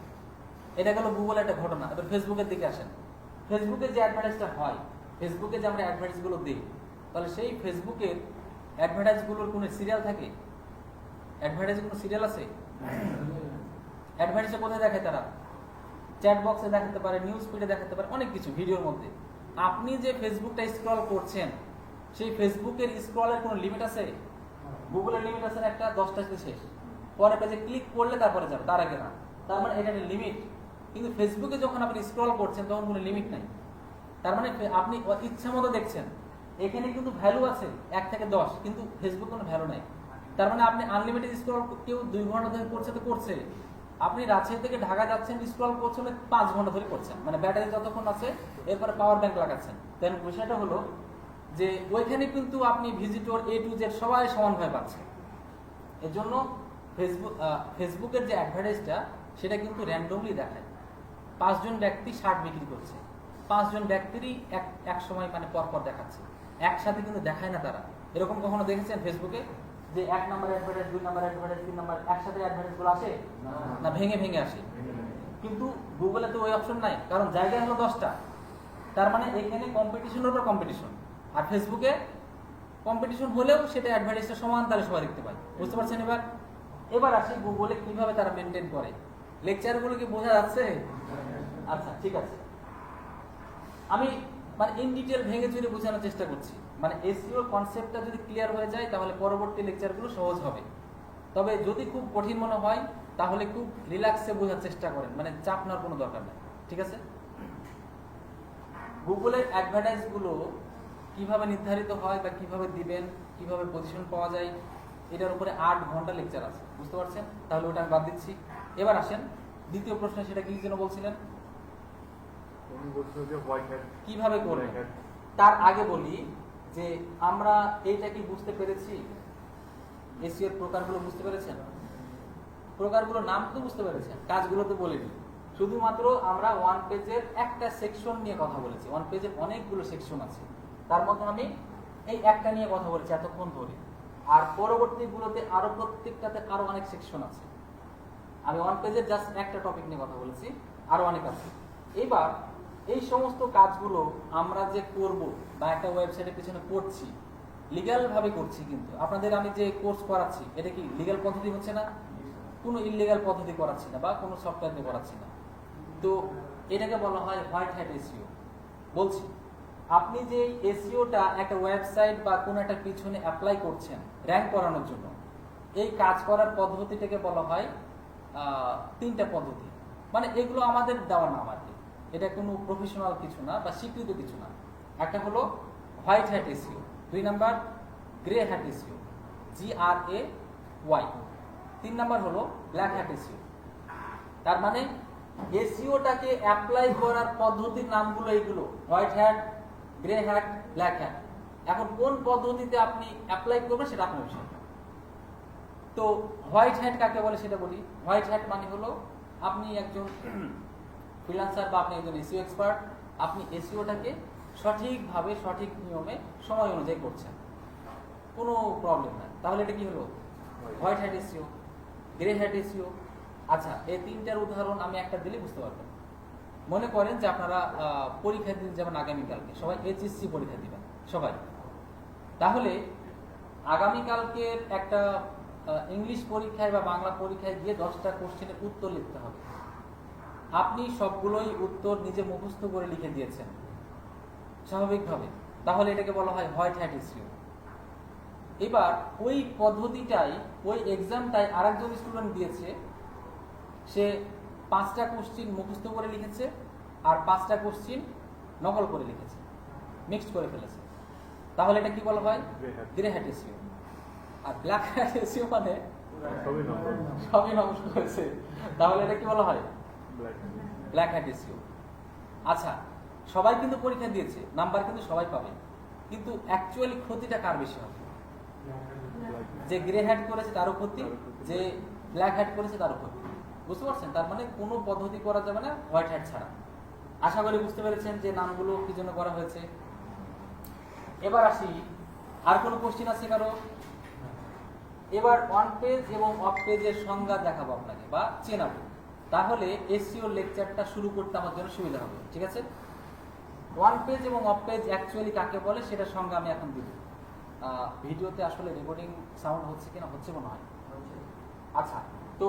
এটা গেল গুগল একটা ঘটনা। এবার ফেসবুকের দিকে আসেন। ফেসবুকে যে অ্যাডভার্টাইজটা হয়, ফেসবুকে যে আমরা অ্যাডভার্টাইজগুলো দিই, তাহলে সেই ফেসবুকের অ্যাডভার্টাইজগুলোর কোনো সিরিয়াল থাকে? অ্যাডভার্টাইজে কোনো সিরিয়াল আছে? অ্যাডভার্টাইজে কোথায় দেখায় তারা? চ্যাট বক্সে দেখাতে পারে, নিউজ ফিডে দেখাতে পারে, অনেক কিছু ভিডিওর মধ্যে। আপনি যে ফেসবুকটা স্ক্রল করছেন, সেই ফেসবুকের স্ক্রলের কোনো লিমিট আছে? গুগলের লিমিট আছে একটা, 10টা শেষ, পরে পেজে ক্লিক করলে তারপরে যাবে, তার আগে না। তার মানে এটা একটা লিমিট। কিন্তু ফেসবুকে যখন আপনি স্ক্রল করছেন তখন কোনো লিমিট নাই। তার মানে আপনি ইচ্ছা মতো দেখছেন। এখানে কিন্তু ভ্যালু আছে 1 থেকে 10, কিন্তু ফেসবুক কোনো ভ্যালু নাই। তার মানে আপনি আনলিমিটেড স্ক্রল কেউ 2 ঘন্টা ধরে করছে তো করছে। আপনি রাজশাহী থেকে ঢাকা যাচ্ছেন, স্ক্রল করছেন 5 ঘন্টা ধরে করছেন, মানে ব্যাটারি যতক্ষণ আছে, এরপরে পাওয়ার ব্যাংক লাগাচ্ছেন। দেন বিষয়টা হলো যে ওইখানে কিন্তু আপনি ভিজিটর A to Z সবাই সমানভাবে পাচ্ছেন। এর জন্য ফেসবুকের যে অ্যাডভার্টাইজটা, সেটা কিন্তু র্যান্ডমলি দেখায়। 5 জন ব্যক্তি শার্ট বিক্রি করছে, 5 জন ব্যক্তিরই এক সময় মানে পরপর দেখাচ্ছে, একসাথে কিন্তু দেখায় না তারা। এরকম কখনো দেখেছেন ফেসবুকে যে 1 নম্বর অ্যাডভার্টাইজ, 2 নম্বর অ্যাডভার্টাইজ, 3 নম্বর একসাথে অ্যাডভার্টাইজগুলো আসে না? ভেঙে ভেঙে আসে। কিন্তু গুগলে তো ওই অপশন নাই, কারণ জায়গা হলো 10টা। তার মানে এখানে কম্পিটিশনের উপর কম্পিটিশন। আর ফেসবুকে কম্পিটিশন হলেও সেটা অ্যাডভার্টাইজটা সমান তাহলে সবাই দেখতে পায়। বুঝতে পারছেন? এবার আসি গুগলে কিভাবে তারা মেনটেন করে। লেকচারগুলো কি বোঝা যাচ্ছে? আচ্ছা, ঠিক আছে। আমি মানে ইন ডিটেল ভেঙে চুরে বোঝানোর চেষ্টা করছি মানে এসইও কনসেপ্টটা যদি ক্লিয়ার হয়ে যায় তাহলে পরবর্তী লেকচারগুলো সহজ হবে। তবে যদি খুব কঠিন মনে হয় তাহলে খুব রিল্যাক্সে বোঝার চেষ্টা করেন, মানে চাপ নেওয়ার কোনো দরকার নেই, ঠিক আছে? গুগলের অ্যাডভার্টাইজগুলো কিভাবে নির্ধারিত হয় বা কিভাবে দিবেন, কিভাবে পজিশন পাওয়া যায়, এটার উপরে 8 ঘন্টা লেকচার আছে, বুঝতে পারছেন? তাহলে ওটা আমি বাদ দিচ্ছি। এবার আসেন দ্বিতীয় প্রশ্ন, সেটা কি যেন বলছিলেন? উনি বলছিল যে হোয়াইট হ্যাট কিভাবে করবেন তার আগে বলি যে আমরা এইটা কি বুঝতে পেরেছি, এসইওর প্রকারগুলো বুঝতে পেরেছেন? প্রকারগুলোর নাম তো বুঝতে পেরেছেন, কাজগুলো তো বলিনি। শুধুমাত্র আমরা ওয়ান পেজের একটা সেকশন নিয়ে কথা বলেছি। ওয়ান পেজের অনেকগুলো সেকশন আছে, তার মধ্যে আমি এই একটা নিয়ে কথা বলেছি এতক্ষণ ধরে। আর পরবর্তীগুলোতে আরো প্রত্যেকটাতে আরো অনেক সেকশন আছে। আমি ওয়ান পেজের জাস্ট একটা টপিক নিয়ে কথা বলেছি, আরো অনেক আছে। এবার এই সমস্ত কাজগুলো আমরা যে করব বা একটা ওয়েবসাইটের পিছনে করছি, লিগ্যাল ভাবে করছি, কিন্তু আপনাদের আমি যে কোর্স করাচ্ছি এটা কি লিগ্যাল পদ্ধতি হচ্ছে না? কোনো ইললিগাল পদ্ধতি করাচ্ছি না বা কোনো সফটওয়্যার দিয়ে করাচ্ছি না। তো এটাকে বলা হয় হোয়াইট হ্যাট এসইও। বলছি, আপনি যে এসইওটা একটা ওয়েবসাইট বা কোনো একটা পিছনে অ্যাপ্লাই করছেন র্যাঙ্ক করানোর জন্য, এই কাজ করার পদ্ধতিটাকে বলা হয় 3টা পদ্ধতি। মানে এগুলো আমাদের দেওয়া নাম আর কি, এটা কোনো প্রফেশনাল কিছু না বা স্বীকৃত কিছু না। একটা হলো white hat SEO, 2 number grey hat SEO, GRAY, 3 number হলো ব্ল্যাক হ্যাট এসইও। তার মানে এসইওটাকে অ্যাপ্লাই করার পদ্ধতির নামগুলো এইগুলো, white hat, grey hat, black hat. এখন কোন পদ্ধতিতে আপনি অ্যাপ্লাই করবেন সেটা আপনার বিষয়। তো হোয়াইট হ্যাট কাকে বলে সেটা বলি। হোয়াইট হ্যাট মানে হলো আপনি একজন ফ্রিল্যান্সার বা আপনি একজন এসইও এক্সপার্ট, আপনি এসইওটাকে সঠিকভাবে সঠিক নিয়মে সময় অনুযায়ী করছেন, কোনো প্রবলেম নাই। তাহলে এটা কি হলো? White hat SEO. Grey hat SEO. আচ্ছা, এই 3টার উদাহরণ আমি একটা দিলে বুঝতে পারবেন। মনে করেন যে আপনারা পরীক্ষা দিন, যেমন আগামীকালকে সবাই এইচএসসি পরীক্ষা দিবেন সবাই। তাহলে আগামীকালকের একটা ইংলিশ পরীক্ষায় বা বাংলা পরীক্ষায় গিয়ে 10টা কোশ্চেনের উত্তর লিখতে হবে। আপনি সবগুলোই উত্তর নিজে মুখস্থ করে লিখে দিয়েছেন স্বাভাবিকভাবে, তাহলে এটাকে বলা হয় হোয়াইট হ্যাট এসইও। এবার ওই পদ্ধতিটাই, ওই এক্সামটাই আরেকজন স্টুডেন্ট দিয়েছে, সে 5টা কোশ্চিন মুখস্থ করে লিখেছে আর 5টা কোশ্চিন নকল করে লিখেছে, মিক্সড করে ফেলেছে, তাহলে এটা কি বলা হয়? Grey hat SEO. আর ব্ল্যাক হ্যাট এসইও মানে সবই নষ্ট করেছে, তাহলে এটা কি বলা হয়? Black hat SEO. আচ্ছা, সবাই কিন্তু পরীক্ষা দিয়েছে, নাম্বার কিন্তু সবাই পাবে, কিন্তু অ্যাকচুয়ালি ক্ষতিটা কার বেশি হবে? যে গ্রে হ্যাট করেছে তারও ক্ষতি, যে ব্ল্যাক হ্যাট করেছে তারও ক্ষতি। বুঝতে পারছেন? তার মানে কোনো পদ্ধতি করা যাবে না হোয়াইট হ্যাট ছাড়া। আশা করি বুঝতে পেরেছেন যে নামগুলো কি জন্য করা হয়েছে। এবার আসি, আর কোনো কোশ্চেন আছে কারো? এবার অন পেজ এবং অফ পেজের সংজ্ঞা দেখাবো আপনাকে বা চেনাবো, তাহলে এসইও লেকচারটা শুরু করতে আমার জন্য সুবিধা হবে, ঠিক আছে? ওয়ান পেজ এবং অফ পেজ অ্যাকচুয়ালি কাকে বলে সেটা সংজ্ঞা আমি এখন দিব। ভিডিওতে আসলে রেকর্ডিং সাউন্ড হচ্ছে কিনা, হচ্ছে মনে হয়। আচ্ছা, তো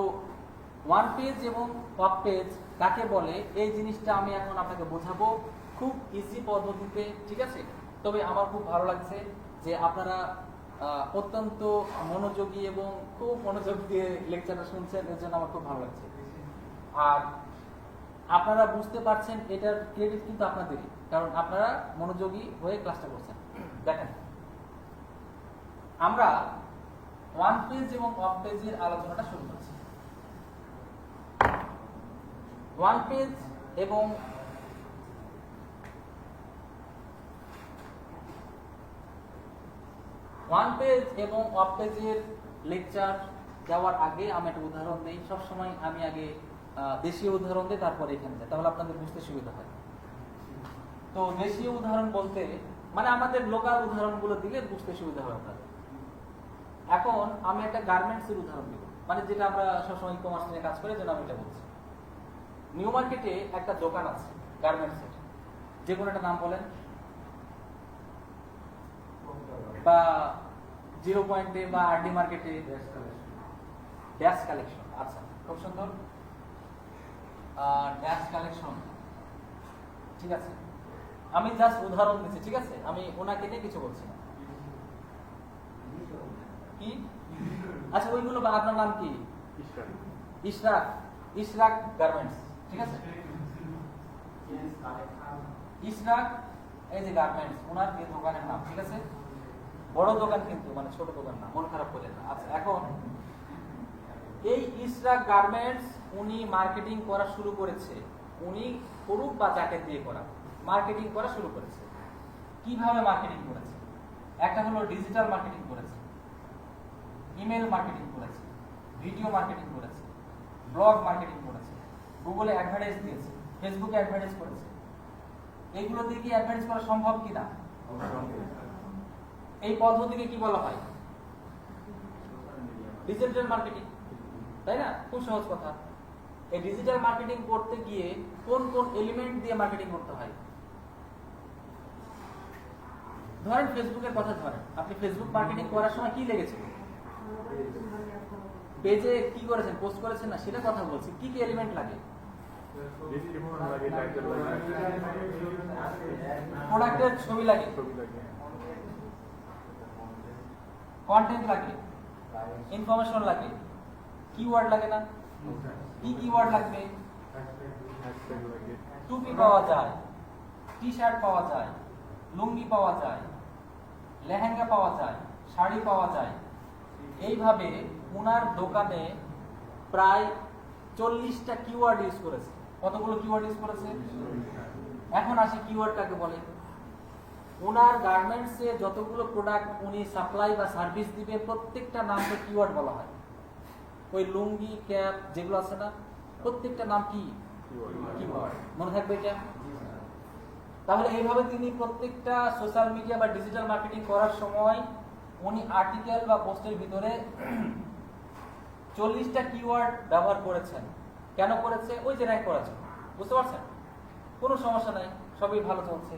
ওয়ান পেজ এবং অফ পেজ কাকে বলে এই জিনিসটা আমি এখন আপনাকে বোঝাবো খুব ইজি পদ্ধতিতে, ঠিক আছে? তবে আমার খুব ভালো লাগছে যে আপনারা অত্যন্ত মনোযোগী এবং খুব মনোযোগ দিয়ে লেকচারটা শুনছেন, এর জন্য আমার খুব ভালো লাগছে। আর আপনারা বুঝতে পারছেন, এটার ক্রেডিট কিন্তু আপনাদেরই, কারণ আপনারা মনোযোগী হয়ে ক্লাসটা করছেন। দেখেন, আমরা ওয়ান পেজ এবং অফ পেজের আলোচনাটা শুরু করছি। ওয়ান পেজ এবং অফ পেজের লেকচার দেওয়ার আগে আমি একটা উদাহরণ দিই। সবসময় আমি আগে দেশীয় উদাহরণ দিই, তারপরে এখানে যাই, তাহলে আপনাদের বুঝতে সুবিধা হয়। তো দেশীয় উদাহরণ বলতে মানে আমাদের লোকাল উদাহরণগুলো দিলে বুঝতে সুবিধা হয় আপনাদের। এখন আমি একটা গার্মেন্টসের উদাহরণ দিব, মানে যেটা আমরা সবসময় ই-কমার্স নিয়ে কাজ করি, যেন আমি এটা বলছি। নিউ মার্কেটে একটা দোকান আছে গার্মেন্টসের, যে কোনো একটা নাম বলেন, বা 0 পয়েন্টে বা আরডি মার্কেটে ড্যাশ কালেকশন। আচ্ছা, খুব সুন্দর, ড্যাশ কালেকশন, ঠিক আছে? আমি জাস্ট উদাহরণ দিচ্ছি, ঠিক আছে? আমি ওনাকে নিয়ে কিছু বলছি না। কি? আচ্ছা ওইগুলো বা আপনার নাম কি? ইশরাক। ইশরাক। ইশরাক গার্মেন্টস, ঠিক আছে? ইশরাক এই যে গার্মেন্টস, ওনার যে দোকানের নাম, ঠিক আছে? বড় দোকান কিন্তু, মানে ছোট দোকান না, মন খারাপ করে না। আচ্ছা এখন এই ইশরাক গার্মেন্টস উনি মার্কেটিং করা শুরু করেছে, উনি করুক বা যাকে দিয়ে করা, মার্কেটিং করা শুরু করেছে। কিভাবে মার্কেটিং করেছে? একটা হলো ডিজিটাল মার্কেটিং করেছে, ইমেল মার্কেটিং করেছে, ভিডিও মার্কেটিং করেছে, ব্লগ মার্কেটিং করেছে, গুগলে অ্যাডভার্টাইজ দিয়েছে, ফেসবুকে অ্যাডভার্টাইজ করেছে। এইগুলো দিয়ে কি অ্যাডভার্টাইজ করা সম্ভব কিনা? এই পদ্ধতিকে কি বলা হয়? ডিজিটাল মার্কেটিং, তাই না? খুব সহজ কথা। এই ডিজিটাল মার্কেটিং করতে গিয়ে কোন কোন এলিমেন্ট দিয়ে মার্কেটিং করতে হয়? ধরেন ফেসবুকের কথা ধরেন, আপনি ফেসবুক মার্কেটিং করার সময় কি লেগেছে? পেজে কি করেছেন, পোস্ট করেছেন না, সেটা কথা বলছি। কি কি এলিমেন্ট লাগে? ডেসক্রিপশন লাগে, টাইটেল লাগে, প্রোডাক্টের ছবি লাগে, ছবি লাগে, কন্টেন্ট লাগে, ইনফরমেশন লাগে, কিওয়ার্ড লাগে না? কি কিওয়ার্ড লাগবে? হ্যাশট্যাগ লাগে, টুপি পাওয়া যায়, টি শার্ট পাওয়া যায়, লুঙ্গি পাওয়া যায়, লেহেঙ্গা পাওয়া যায়, শাড়ি পাওয়া যায়। এইভাবে ওনার দোকানে প্রায় 40টা কিওয়ার্ড ইউজ করেছে। কতগুলো কিওয়ার্ড ইউজ করেছে? এখন আসি কিওয়ার্ড কাকে বলে। ওনার গার্মেন্টসে যতগুলো প্রোডাক্ট উনি সাপ্লাই বা সার্ভিস দিবে, প্রত্যেকটা নামকে কিওয়ার্ড বলা হয়। ওই লুঙ্গি, ক্যাপ যেগুলো আছে না, প্রত্যেকটা নাম কি? কিওয়ার্ড। মনে থাকবে এটা? তাহলে এইভাবে তিনি প্রত্যেকটা সোশ্যাল মিডিয়া বা ডিজিটাল মার্কেটিং করার সময় উনি আর্টিকেল বা পোস্টের ভিতরে 40টা কিওয়ার্ড ব্যবহার করেছেন। কেন করেছে? ওই যে র্যাঙ্ক করার জন্য। বুঝতে পারছেন? কোনো সমস্যা নাই, সবই ভালো চলছে।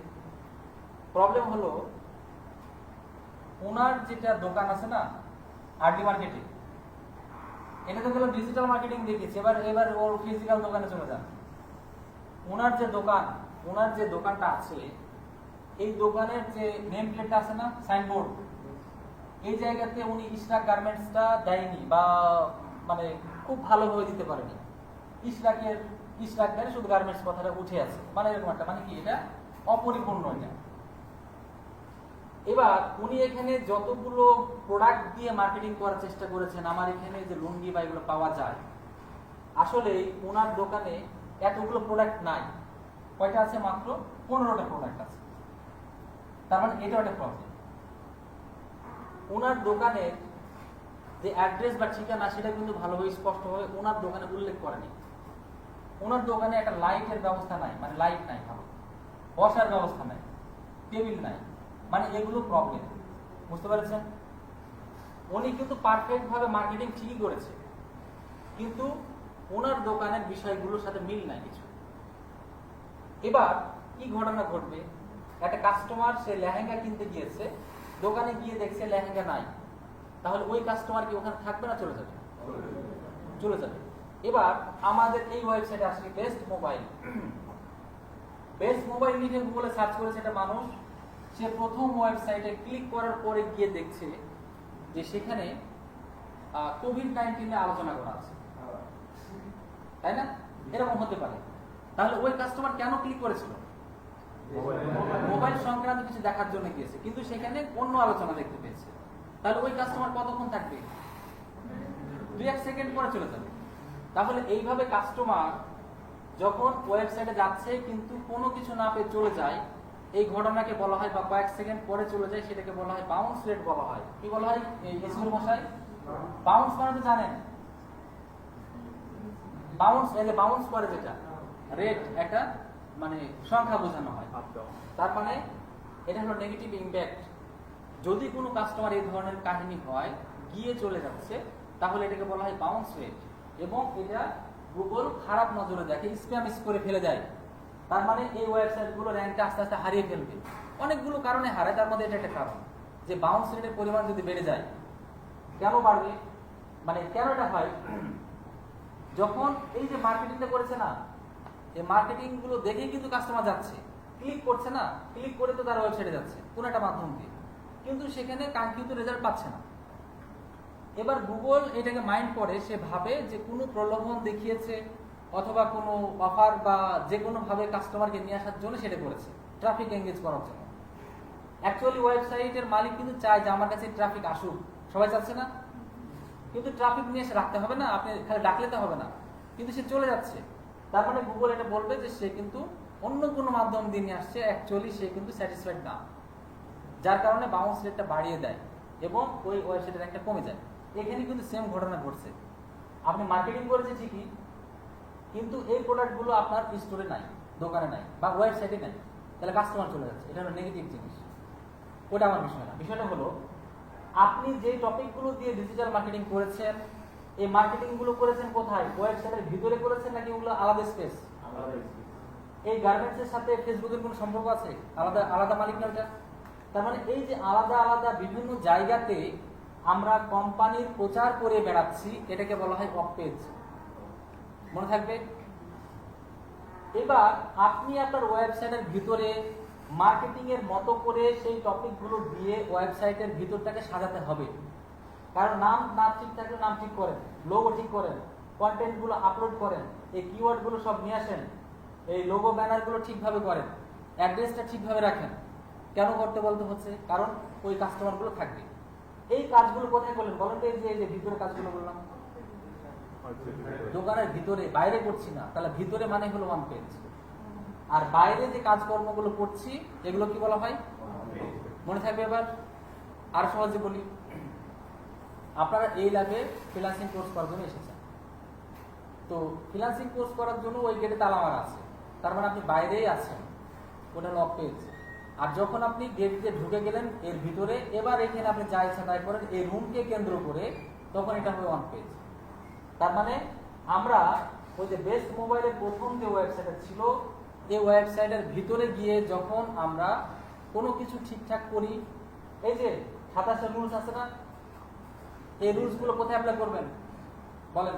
প্রবলেম হলো ওনার যেটা দোকান আছে না আরডি মার্কেটে, এটা তো গেল ডিজিটাল মার্কেটিং দেখিয়েছে। এবার ওর ফিজিক্যাল দোকানে চলে যান। ওনার যে দোকানটা আছে, এই দোকানের যে নেম প্লেটটা আছে না, সাইনবোর্ড, এই জায়গাতে উনি ইশরাক গার্মেন্টসটা দেয়নি বা মানে খুব ভালোভাবে দিতে পারেনি। ইশরাক গায়ে শুধু গার্মেন্টস কথাটা উঠে আছে, মানে এরকম একটা, মানে কি এটা অপরিপূর্ণ এটা। এবার উনি এখানে যতগুলো প্রোডাক্ট দিয়ে মার্কেটিং করার চেষ্টা করেছেন, আমার এখানে যে লুঙ্গি বা এগুলো পাওয়া যায়, আসলে ওনার দোকানে এতগুলো প্রোডাক্ট নাই। কয়টা আছে? মাত্র 15টা প্রোডাক্ট আছে। তার মানে এটাও একটা প্রবলেম। ওনার দোকানের যে অ্যাড্রেস বা ঠিকানা, সেটা কিন্তু ভালোভাবে স্পষ্টভাবে ওনার দোকানে উল্লেখ করেনি। ওনার দোকানে একটা লাইটের ব্যবস্থা নাই, মানে লাইট নাই, ভালো বসার ব্যবস্থা নাই, টেবিল নাই, মানে এগুলো প্রবলেম। বুঝতে পেরেছেন? উনি কিন্তু পারফেক্ট ভাবে মার্কেটিং ঠিকই করেছে, কিন্তু ওনার দোকানের বিষয়গুলোর সাথে মিল নাই কিছু। এবার কি ঘটনা ঘটবে? একটা কাস্টমার সে লেহেঙ্গা কিনতে গিয়েছে, দোকানে গিয়ে দেখছে লেহেঙ্গা নাই, তাহলে ওই কাস্টমার কি ওখানে থাকবে না চলে যাবে? চলে যাবে। এবার আমাদের এই ওয়েবসাইটে আসলে বেস্ট মোবাইল লিখে গুগলে সার্চ করেছে একটা মানুষ। সে প্রথম ওয়েবসাইটে ক্লিক করার পরে গিয়ে দেখছে যে সেখানে কোভিড-19 নিয়ে আলোচনা করা আছে, তাই না? এরকম হতে পারে। তাহলে ওই কাস্টমার কেন ক্লিক করেছিল? মোবাইল সংক্রান্ত কিছু দেখার জন্য গিয়েছে, কিন্তু সেখানে অন্য আলোচনা দেখতে পেয়েছে। তাহলে ওই কাস্টমার কতক্ষণ থাকবে? 2-1 সেকেন্ড পরে চলে যাবে। তাহলে এইভাবে কাস্টমার যখন ওয়েবসাইটে যাচ্ছে কিন্তু কোনো কিছু না পেয়ে চলে যায়, এই ঘটনাকে বলা হয়, বা কয়েক সেকেন্ড পরে চলে যায়, সেটাকে বলা হয় বাউন্স রেট বলা হয়। কি বলা হয় এই এসিও মশাই? বাউন্স মানে তো জানেন, বাউন্স, এই যে বাউন্স করে যেটা রেট, একটা মানে সংখ্যা বোঝানো হয়। তার মানে এটা হলো নেগেটিভ ইমপ্যাক্ট। যদি কোনো কাস্টমার এই ধরনের কাহিনী হয়, গিয়ে চলে যাচ্ছে, তাহলে এটাকে বলা হয় বাউন্স রেট। এবং এটা গুগল খারাপ নজরে দেখে, স্প্যাম করে ফেলে দেয়। তার মানে এই ওয়েবসাইটগুলো র্যাঙ্কটা আস্তে আস্তে হারিয়ে ফেলবে। অনেকগুলো কারণে হারায়, তার মধ্যে এটা একটা কারণ যে বাউন্স রেটের পরিমাণ যদি বেড়ে যায়। কেন বাড়বে? মানে কেন এটা হয়? যখন এই যে মার্কেটিংটা করেছে না, এই মার্কেটিং গুলো দেখেই কিন্তু কাস্টমার যাচ্ছে, ক্লিক করছে না, ক্লিক করে তো তার ওয়েবসাইটে যাচ্ছে কোন একটা মাধ্যম দিয়ে, কিন্তু সেখানে কাঙ্ক্ষিত রেজাল্ট পাচ্ছে না। এবার গুগল এটাকে মাইন্ড করে, সে ভাবে যে কোনো প্রলোভন দেখিয়েছে অথবা কোনো অফার বা যে কোনোভাবে কাস্টমারকে নিয়ে আসার জন্য সেটা করেছে, ট্রাফিক এঙ্গেজ করার জন্য। অ্যাকচুয়ালি ওয়েবসাইটের মালিক কিন্তু চায় যে আমার কাছে ট্রাফিক আসুক, সবাই চাচ্ছে না? কিন্তু ট্রাফিক নিয়ে এসে রাখতে হবে না, আপনি খালি ডাকলে তো হবে না, কিন্তু সে চলে যাচ্ছে। তার মানে গুগল এটা বলবে যে সে কিন্তু অন্য কোনো মাধ্যম দিয়ে নিয়ে আসছে, অ্যাকচুয়ালি সে কিন্তু স্যাটিসফাইড না, যার কারণে বাউন্স রেটটা বাড়িয়ে দেয় এবং ওই ওয়েবসাইটের র্যাঙ্কটা কমে যায়। এখানে কিন্তু সেম ঘটনা ঘটছে। আপনি মার্কেটিং করেছে ঠিকই, কিন্তু এই প্রোডাক্টগুলো আপনার স্টোরে নাই, দোকানে নাই বা ওয়েবসাইটে নাই, তাহলে কাস্টমার চলে যাচ্ছে। এটা হলো নেগেটিভ জিনিস, ওটা আমার বিষয় না। বিষয়টা হলো আপনি যে টপিকগুলো দিয়ে ডিজিটাল মার্কেটিং করেছেন, এই মার্কেটিংগুলো করেছেন কোথায়? ওয়েবসাইটের ভিতরে করেছেন নাকি ওগুলো আলাদা স্পেস? এই গার্মেন্টসের সাথে ফেসবুকের কোনো সম্পর্ক আছে? আলাদা আলাদা মালিক না ওটা? তার মানে এই যে আলাদা আলাদা বিভিন্ন জায়গাতে আমরা কোম্পানির প্রচার করে বেড়াচ্ছি, এটাকে বলা হয় অফ পেজ। মনে থাকবে? এবার আপনি আপনার ওয়েবসাইটের ভিতরে মার্কেটিং এর মতো করে সেই টপিকগুলো দিয়ে ওয়েবসাইটের ভিতরটাকে সাজাতে হবে। কারণ নাম ঠিক থাকলে নাম ঠিক করেন, লোগো ঠিক করেন, কন্টেন্টগুলো আপলোড করেন, এই কিওয়ার্ডগুলো সব নিয়ে আসেন, এই লোগো ব্যানারগুলো ঠিকভাবে করেন, অ্যাড্রেসটা ঠিকভাবে রাখেন। কেন করতে বলতে হচ্ছে? কারণ ওই কাস্টমারগুলো থাকবে। এই কাজগুলো কোথায় করলেন বলেন তো? এই যে ভিতরে কাজগুলো বললাম, দোকানের ভিতরে, বাইরে করছি না। তাহলে ভিতরে মানে হলো ওয়ান পেজ, আর বাইরে যে কাজকর্মগুলো করছি এগুলো কি বলা হয়? মনে থাকবে? এবার আর সহজে বলি, আপনারা এই ল্যাবে ফ্রিল্যান্সিং কোর্স করার জন্য এসেছেন, তো ফ্রিল্যান্সিং কোর্স করার জন্য ওই গেটে তালা মারা আছে, তার মানে আপনি বাইরেই আছেন, ওটা হলো অফ পেজ। আর যখন আপনি গেট দিয়ে ঢুকে গেলেন এর ভিতরে, এবার এখানে আপনি যা ইচ্ছা তাই করেন এই রুমকে কেন্দ্র করে, তখন এটা হবে ওয়ান পেজ। তার মানে আমরা ওই যে বেস্ট মোবাইলের প্রথম যে ওয়েবসাইটটা ছিল, এই ওয়েবসাইটের ভিতরে গিয়ে যখন আমরা কোনো কিছু ঠিকঠাক করি, এই যে 27টা রুলস আছে না, এই রুলস গুলো কোথায় অ্যাপ্লাই করবেন বলেন?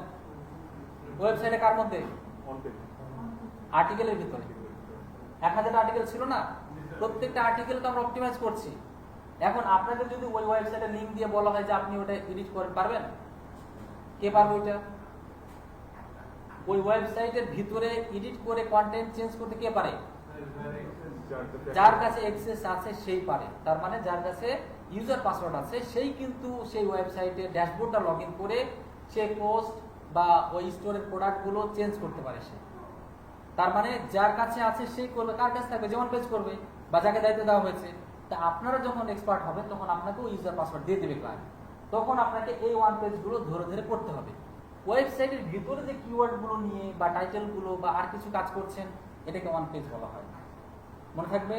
ওয়েবসাইটে কার মধ্যে? আর্টিকেলের ভিতরে। 1000টা আর্টিকেল ছিল না, প্রত্যেকটা আর্টিকেল তো আমরা অপটিমাইজ করছি। এখন আপনাকে যদি ওই ওয়েবসাইটে লিংক দিয়ে বলা হয় যে আপনি ওটা এডিট করতে পারবেন, কে পারবে ওইটা? ওই ওয়েবসাইটের ভিতরে এডিট করে কন্টেন্ট চেঞ্জ করতে কে পারে? যার কাছে অ্যাক্সেস আছে সেই পারে। তার মানে যার কাছে ইউজার পাসওয়ার্ড আছে সেই কিন্তু সেই ওয়েবসাইটে ড্যাশবোর্ডটা লগ ইন করে সে পোস্ট বা ওই স্টোরের প্রোডাক্টগুলো চেঞ্জ করতে পারে সে। তার মানে যার কাছে আছে সেই করবে, কার কাছে থাকবে? যেমন পেজ করবে বা যাকে দায়িত্ব দেওয়া হয়েছে। তা আপনারা যখন এক্সপার্ট হবেন তখন আপনাকেও ইউজার পাসওয়ার্ড দিয়ে দেবে ক্লায়েন্ট, তখন আপনাকে এই ওয়ান পেজগুলো ধরে ধরে করতে হবে। ওয়েবসাইটের ভিতরে যে কিওয়ার্ডগুলো নিয়ে বা টাইটেলগুলো বা আর কিছু কাজ করছেন, এটাকে ওয়ান পেজ বলা হয়। মনে থাকবে?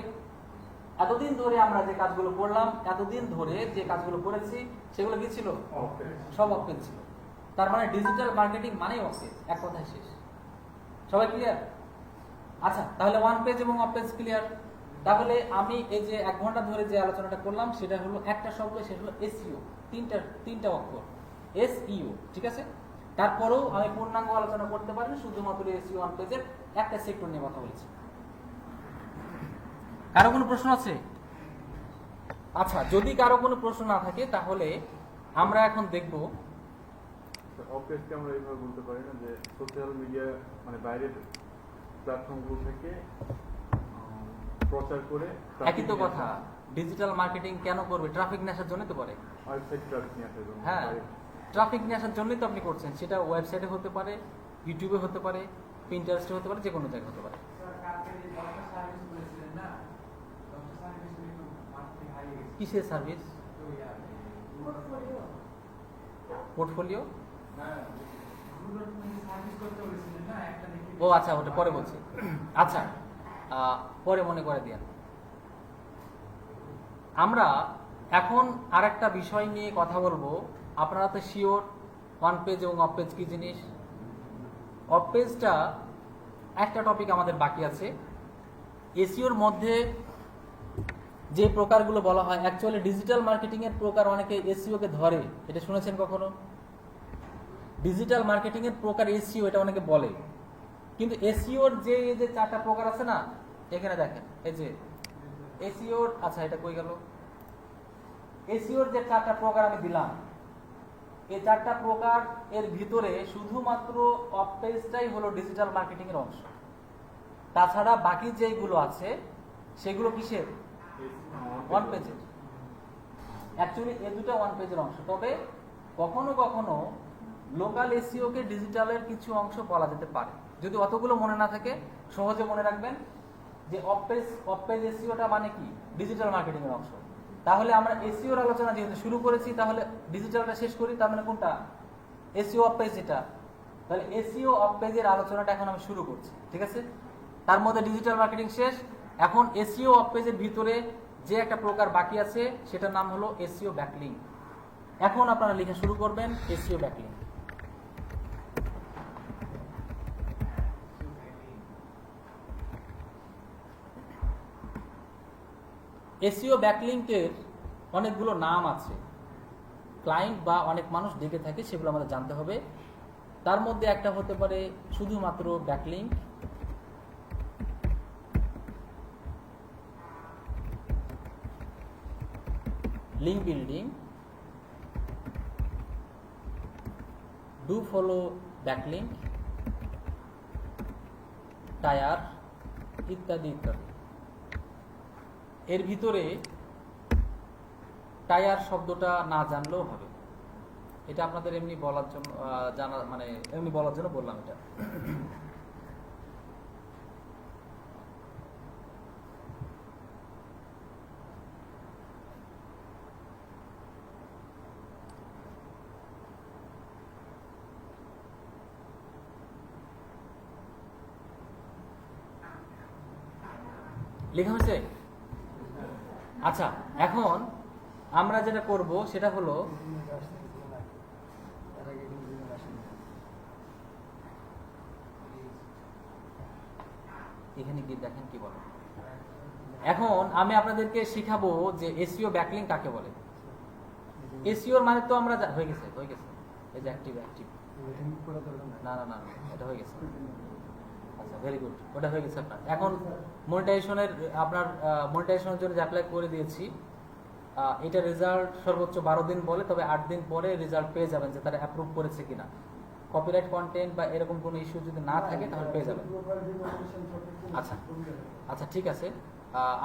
এতদিন ধরে আমরা যে কাজগুলো করলাম, এতদিন ধরে যে কাজগুলো করেছি, সেগুলো কি ছিল? সব অফ পেজ ছিল। তার মানে ডিজিটাল মার্কেটিং মানেই অফ পেজ, এক কথায় শেষ। সবাই ক্লিয়ার? আচ্ছা, তাহলে ওয়ান পেজ এবং অফ পেজ ক্লিয়ার। তাহলে আমি এই যে 1 ঘন্টা ধরে যে আলোচনাটা করলাম, সেটা হলো একটা শব্দ, সেটা হলো এসইও। তিনটা অক্ষর, এসইও, ঠিক আছে? তারপরেও আমি পূর্ণাঙ্গ আলোচনা করতে পারি, শুধুমাত্র এসইও ওয়ান পেজের একটা সেক্টর নিয়ে কথা বলছি। কারো কোনো প্রশ্ন আছে? আচ্ছা, যদি কারো কোনো প্রশ্ন না থাকে তাহলে আমরা এখন দেখব। অবভিয়াসলি আমরা এইভাবে বলতে পারি না যে সোশ্যাল মিডিয়া মানে বাইরের প্ল্যাটফর্মগুলো থেকে প্রচার করে একই তো কথা, ডিজিটাল মার্কেটিং কেন করবে? ট্রাফিক নিয়ে আসার জন্য তো করে। ওয়েবসাইট ট্রাফিক নিয়ে আসার জন্য। হ্যাঁ, ট্রাফিক নিয়ে আসার জন্যই তো আপনি করছেন। সেটা ওয়েবসাইটে হতে পারে, ইউটিউবে হতে পারে, পিন্টারেস্টে হতে পারে, যে কোনো জায়গায় হতে পারে। কিসের সার্ভিস? পোর্টফোলিও? ও আচ্ছা, ওটা পরে বলছি। আচ্ছা, পরে মনে করে দিন। আমরা এখন আরেকটা বিষয় নিয়ে কথা বলবো। আপনারা তো শিওর ওয়ান পেজ এবং অফ পেজ কি জিনিস? অফ পেজটা একটা টপিক আমাদের বাকি আছে। এসইওর মধ্যে যে প্রকারগুলো বলা হয়, অ্যাকচুয়ালি ডিজিটাল মার্কেটিং এর প্রকার অনেকে এসইও কে ধরে, এটা শুনেছেন কখনো? ডিজিটাল মার্কেটিং এর প্রকার এসইও, এটা অনেকে বলে। কিন্তু এসইওর যে 4টা প্রকার আছে না, এখানে দেখেন, এই যে এসইওর, আচ্ছা এটা কই গেল? এসইওর যে 4টা প্রকার আমি দিলাম, এই 4টা প্রকার এর ভিতরে শুধুমাত্র অফ পেজটাই হলো ডিজিটাল মার্কেটিং এর অংশ। তাছাড়া বাকি যেগুলো আছে সেগুলো কিসের? ওয়ান পেজের। অ্যাকচুয়ালি এই দুটো ওয়ান পেজের অংশ। তবে কখনো কখনো লোকাল এসইও কে ডিজিটালের কিছু অংশ বলা যেতে পারে। যদি অতগুলো মনে না থাকে সহজে মনে রাখবেন যে অফ পেজ এসইওটা মানে কি? ডিজিটাল মার্কেটিং এর অংশ। তাহলে আমরা এসইওর আলোচনা যেহেতু শুরু করেছি, তাহলে ডিজিটালটা শেষ করি। তার মানে কোনটা? এসইও অফ পেজ যেটা। তাহলে এসইও অফ পেজের আলোচনাটা এখন আমি শুরু করছি, ঠিক আছে? তার মধ্যে ডিজিটাল মার্কেটিং শেষ। এখন এসইও অফ পেজের ভিতরে যে একটা প্রকার বাকি আছে সেটার নাম হলো এসইও ব্যাকলিংক। এখন আপনারা লেখা শুরু করবেন এসইও ব্যাকলিংক। এসইও ব্যাকলিংকের অনেকগুলো নাম আছে, ক্লায়েন্ট বা অনেক মানুষ ডেকে থাকে, সেগুলো আমাদের জানতে হবে। তার মধ্যে একটা হতে পারে শুধুমাত্র backlink, link building, do follow backlink, tyre ইত্যাদি ইত্যাদি। এর ভিতরে টায়ার শব্দটা না জানলেও হবে, এটা আপনাদের এমনি বলার জন্য জানা, মানে এমনি বলার জন্য বললাম এটা। লেখা হয়েছে? আচ্ছা, এখন আমরা যেটা করব সেটা হলো এখানে গিয়ে দেখেন কি বলে। এখন আমি আপনাদেরকে শিখাবো যে এসইও ব্যাকলিংক কাকে বলে। এসইওর মানে তো আমরা হয়ে গেছে এই যে অ্যাক্টিভ না না না এটা হয়ে গেছে। আচ্ছা, ভেরি গুড, ওটা হয়ে গেছে আপনার। এখন মনিটাইজেশনের আপনার মনিটাইজেশনের জন্য অ্যাপ্লাই করে দিয়েছি। এটা রেজাল্ট সর্বোচ্চ 12 দিন বলে, তবে 8 দিন পরে রেজাল্ট পেয়ে যাবেন যে তারা অ্যাপ্রুভ করেছে কিনা। কপিরাইট কন্টেন্ট বা এরকম কোনো ইস্যু যদি না থাকে তাহলে পেয়ে যাবেন। আচ্ছা আচ্ছা, ঠিক আছে,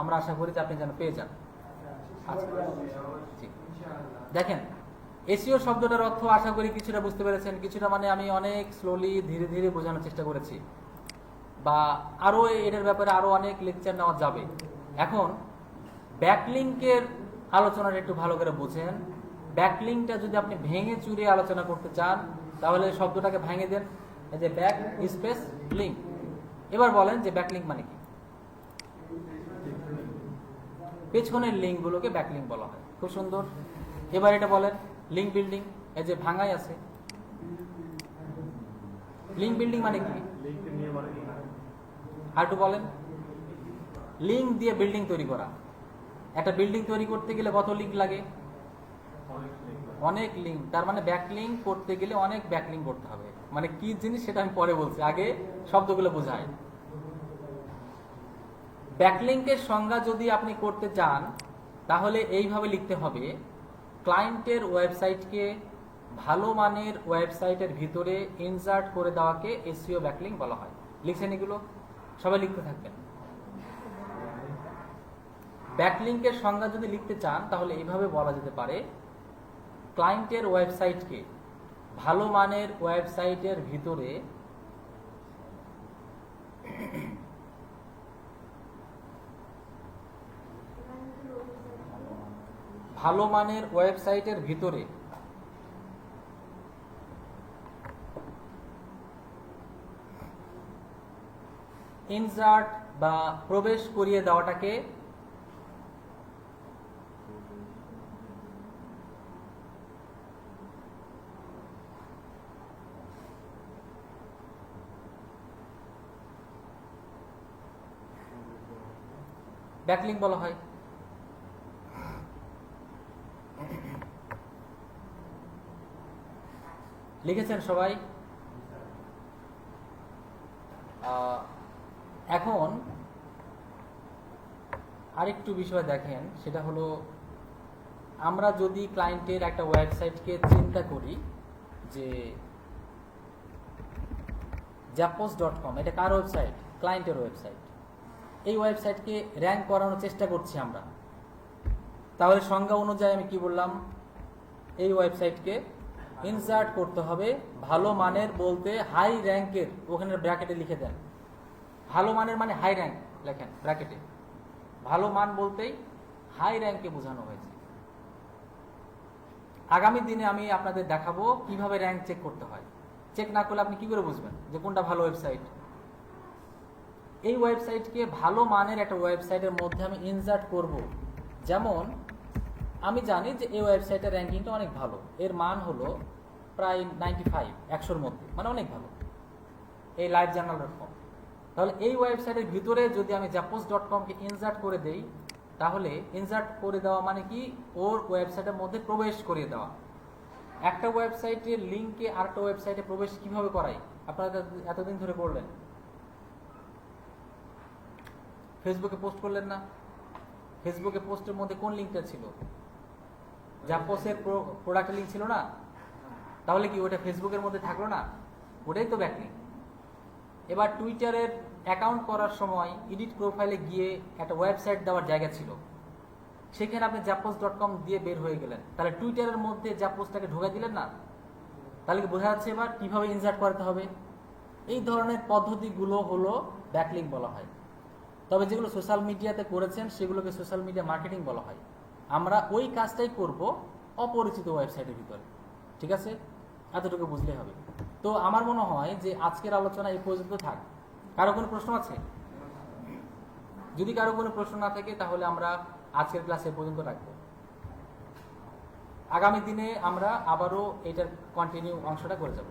আমরা আশা করি যে আপনি যেন পেয়ে যান। আচ্ছা, ঠিক। দেখেন, এসইও শব্দটার অর্থ আশা করি কিছুটা বুঝতে পেরেছেন। কিছুটা মানে আমি অনেক স্লোলি ধীরে ধীরে বোঝানোর চেষ্টা করেছি, বা আরও এটার ব্যাপারে আরও অনেক লেকচার নেওয়া যাবে। এখন ব্যাকলিংকের আলোচনাটা একটু ভালো করে বুঝেন। ব্যাকলিংকটা যদি আপনি ভেঙে চুরে আলোচনা করতে চান তাহলে শব্দটাকে ভেঙে দেন, এই যে ব্যাক স্পেস লিঙ্ক। এবার বলেন যে ব্যাকলিংক মানে কি? পেছনের লিঙ্কগুলোকে ব্যাকলিংক বলা হয়। খুব সুন্দর। এবার এটা বলেন লিঙ্ক বিল্ডিং, এই যে ভাঙাই আছে। লিঙ্ক বিল্ডিং মানে কি? আর একটু বলেন। লিঙ্ক দিয়ে বিল্ডিং তৈরি করা। একটা বিল্ডিং তৈরি করতে গেলে কত লিঙ্ক লাগে? অনেক লিঙ্ক। তার মানে ব্যাকলিংক করতে গেলে অনেক ব্যাকলিংক করতে হবে। মানে কি জিনিস সেটা আমি পরে বলছি, আগে শব্দগুলো বোঝাই। ব্যাকলিংকের সংজ্ঞা যদি আপনি করতে চান তাহলে এইভাবে লিখতে হবে: ক্লায়েন্টের ওয়েবসাইটকে ভালো মানের ওয়েবসাইটের ভিতরে ইনসার্ট করে দেওয়াকে এসইও ব্যাকলিংক বলা হয়। লিখছেন এগুলো? সবাই লিখতে থাকবেন। ব্যাকলিংকের সংজ্ঞা যদি লিখতে চান তাহলে এইভাবে বলা যেতে পারে: ক্লায়েন্টের ওয়েবসাইটকে ভালো মানের ওয়েবসাইটের ভিতরে ইনসার্ট বা প্রবেশ করিয়ে দেওয়াটাকে ব্যাকলিংক বলা হয়। লিখেছেন সবাই? এখন আরেকটু বিষয় দেখেন, সেটা হলো আমরা যদি ক্লায়েন্টের একটা ওয়েবসাইটকে চিন্তা করি যে jappos.com এটা কার ওয়েবসাইট? ক্লায়েন্টের ওয়েবসাইট। এই ওয়েবসাইটকে র্যাঙ্ক করানোর চেষ্টা করছি আমরা। তাহলে সংজ্ঞা অনুযায়ী আমি কি বললাম? এই ওয়েবসাইটকে ইনসার্ট করতে হবে ভালো মানের বলতে হাই র্যাঙ্কের, ওখানে ব্র্যাকেটে লিখে দেন। ভালো মানের মানে হাই র্যাঙ্ক লেখেন ব্র্যাকেটে। ভালো মান বলতেই হাই র্যাঙ্কে বোঝানো হয়েছে। আগামী দিনে আমি আপনাদের দেখাবো কিভাবে র্যাঙ্ক চেক করতে হয়। চেক না করলে আপনি কি করে বুঝবেন যে কোনটা ভালো ওয়েবসাইট? এই ওয়েবসাইটকে ভালো মানের একটা ওয়েবসাইটের মধ্যে আমি ইনসার্ট করব। যেমন আমি জানি যে এই ওয়েবসাইটের র্যাঙ্কিংটা অনেক ভালো, এর মান হলো প্রায় 95, 100-র মধ্যে, মানে অনেক ভালো, এই livejournal.com। তাহলে এই ওয়েবসাইটের ভিতরে যদি আমি jappos.com-কে ইনসার্ট করে দেই, তাহলে ইনসার্ট করে দেওয়া মানে কি? ওর ওয়েবসাইটের মধ্যে প্রবেশ করিয়ে দেওয়া। একটা ওয়েবসাইটের লিঙ্কে আরেকটা ওয়েবসাইটে প্রবেশ কিভাবে করাই আপনারা এতদিন ধরে করলেন? ফেসবুকে পোস্ট করলেন না? ফেসবুকে পোস্টের মধ্যে কোন লিঙ্কটা ছিল? জাপোসের প্রোডাক্টের লিঙ্ক ছিল না? তাহলে কি ওটা ফেসবুকের মধ্যে থাকলো না? ওটাই তো ব্যাকলিঙ্ক। এবার টুইটারের অ্যাকাউন্ট করার সময় এডিট প্রোফাইলে গিয়ে একটা ওয়েবসাইট দেওয়ার জায়গা ছিল, সেখানে আপনি jappos.com দিয়ে বের হয়ে গেলেন, তাহলে টুইটারের মধ্যে জাপোসটাকে ঢোকা দিলেন না? তাহলে কি বোঝা যাচ্ছে এবার কিভাবে ইনসার্ট করতে হবে? এই ধরনের পদ্ধতিগুলো হলো ব্যাকলিঙ্ক বলা হয়। তবে যেগুলো সোশ্যাল মিডিয়াতে করেছেন সেগুলোকে সোশ্যাল মিডিয়া মার্কেটিং বলা হয়। আমরা ওই কাজটাই করব অপরিচিত ওয়েবসাইটের ভিতরে। ঠিক আছে, এতটুকু বুঝলেই হবে। তো আমার মনে হয় যে আজকের আলোচনা এই পর্যন্ত থাক। কারো কোনো প্রশ্ন আছে? যদি কারো কোনো প্রশ্ন না থাকে তাহলে আমরা আজকের ক্লাস এই পর্যন্ত রাখবো। আগামী দিনে আমরা আবারও এটার কন্টিনিউ অংশটা করে যাব।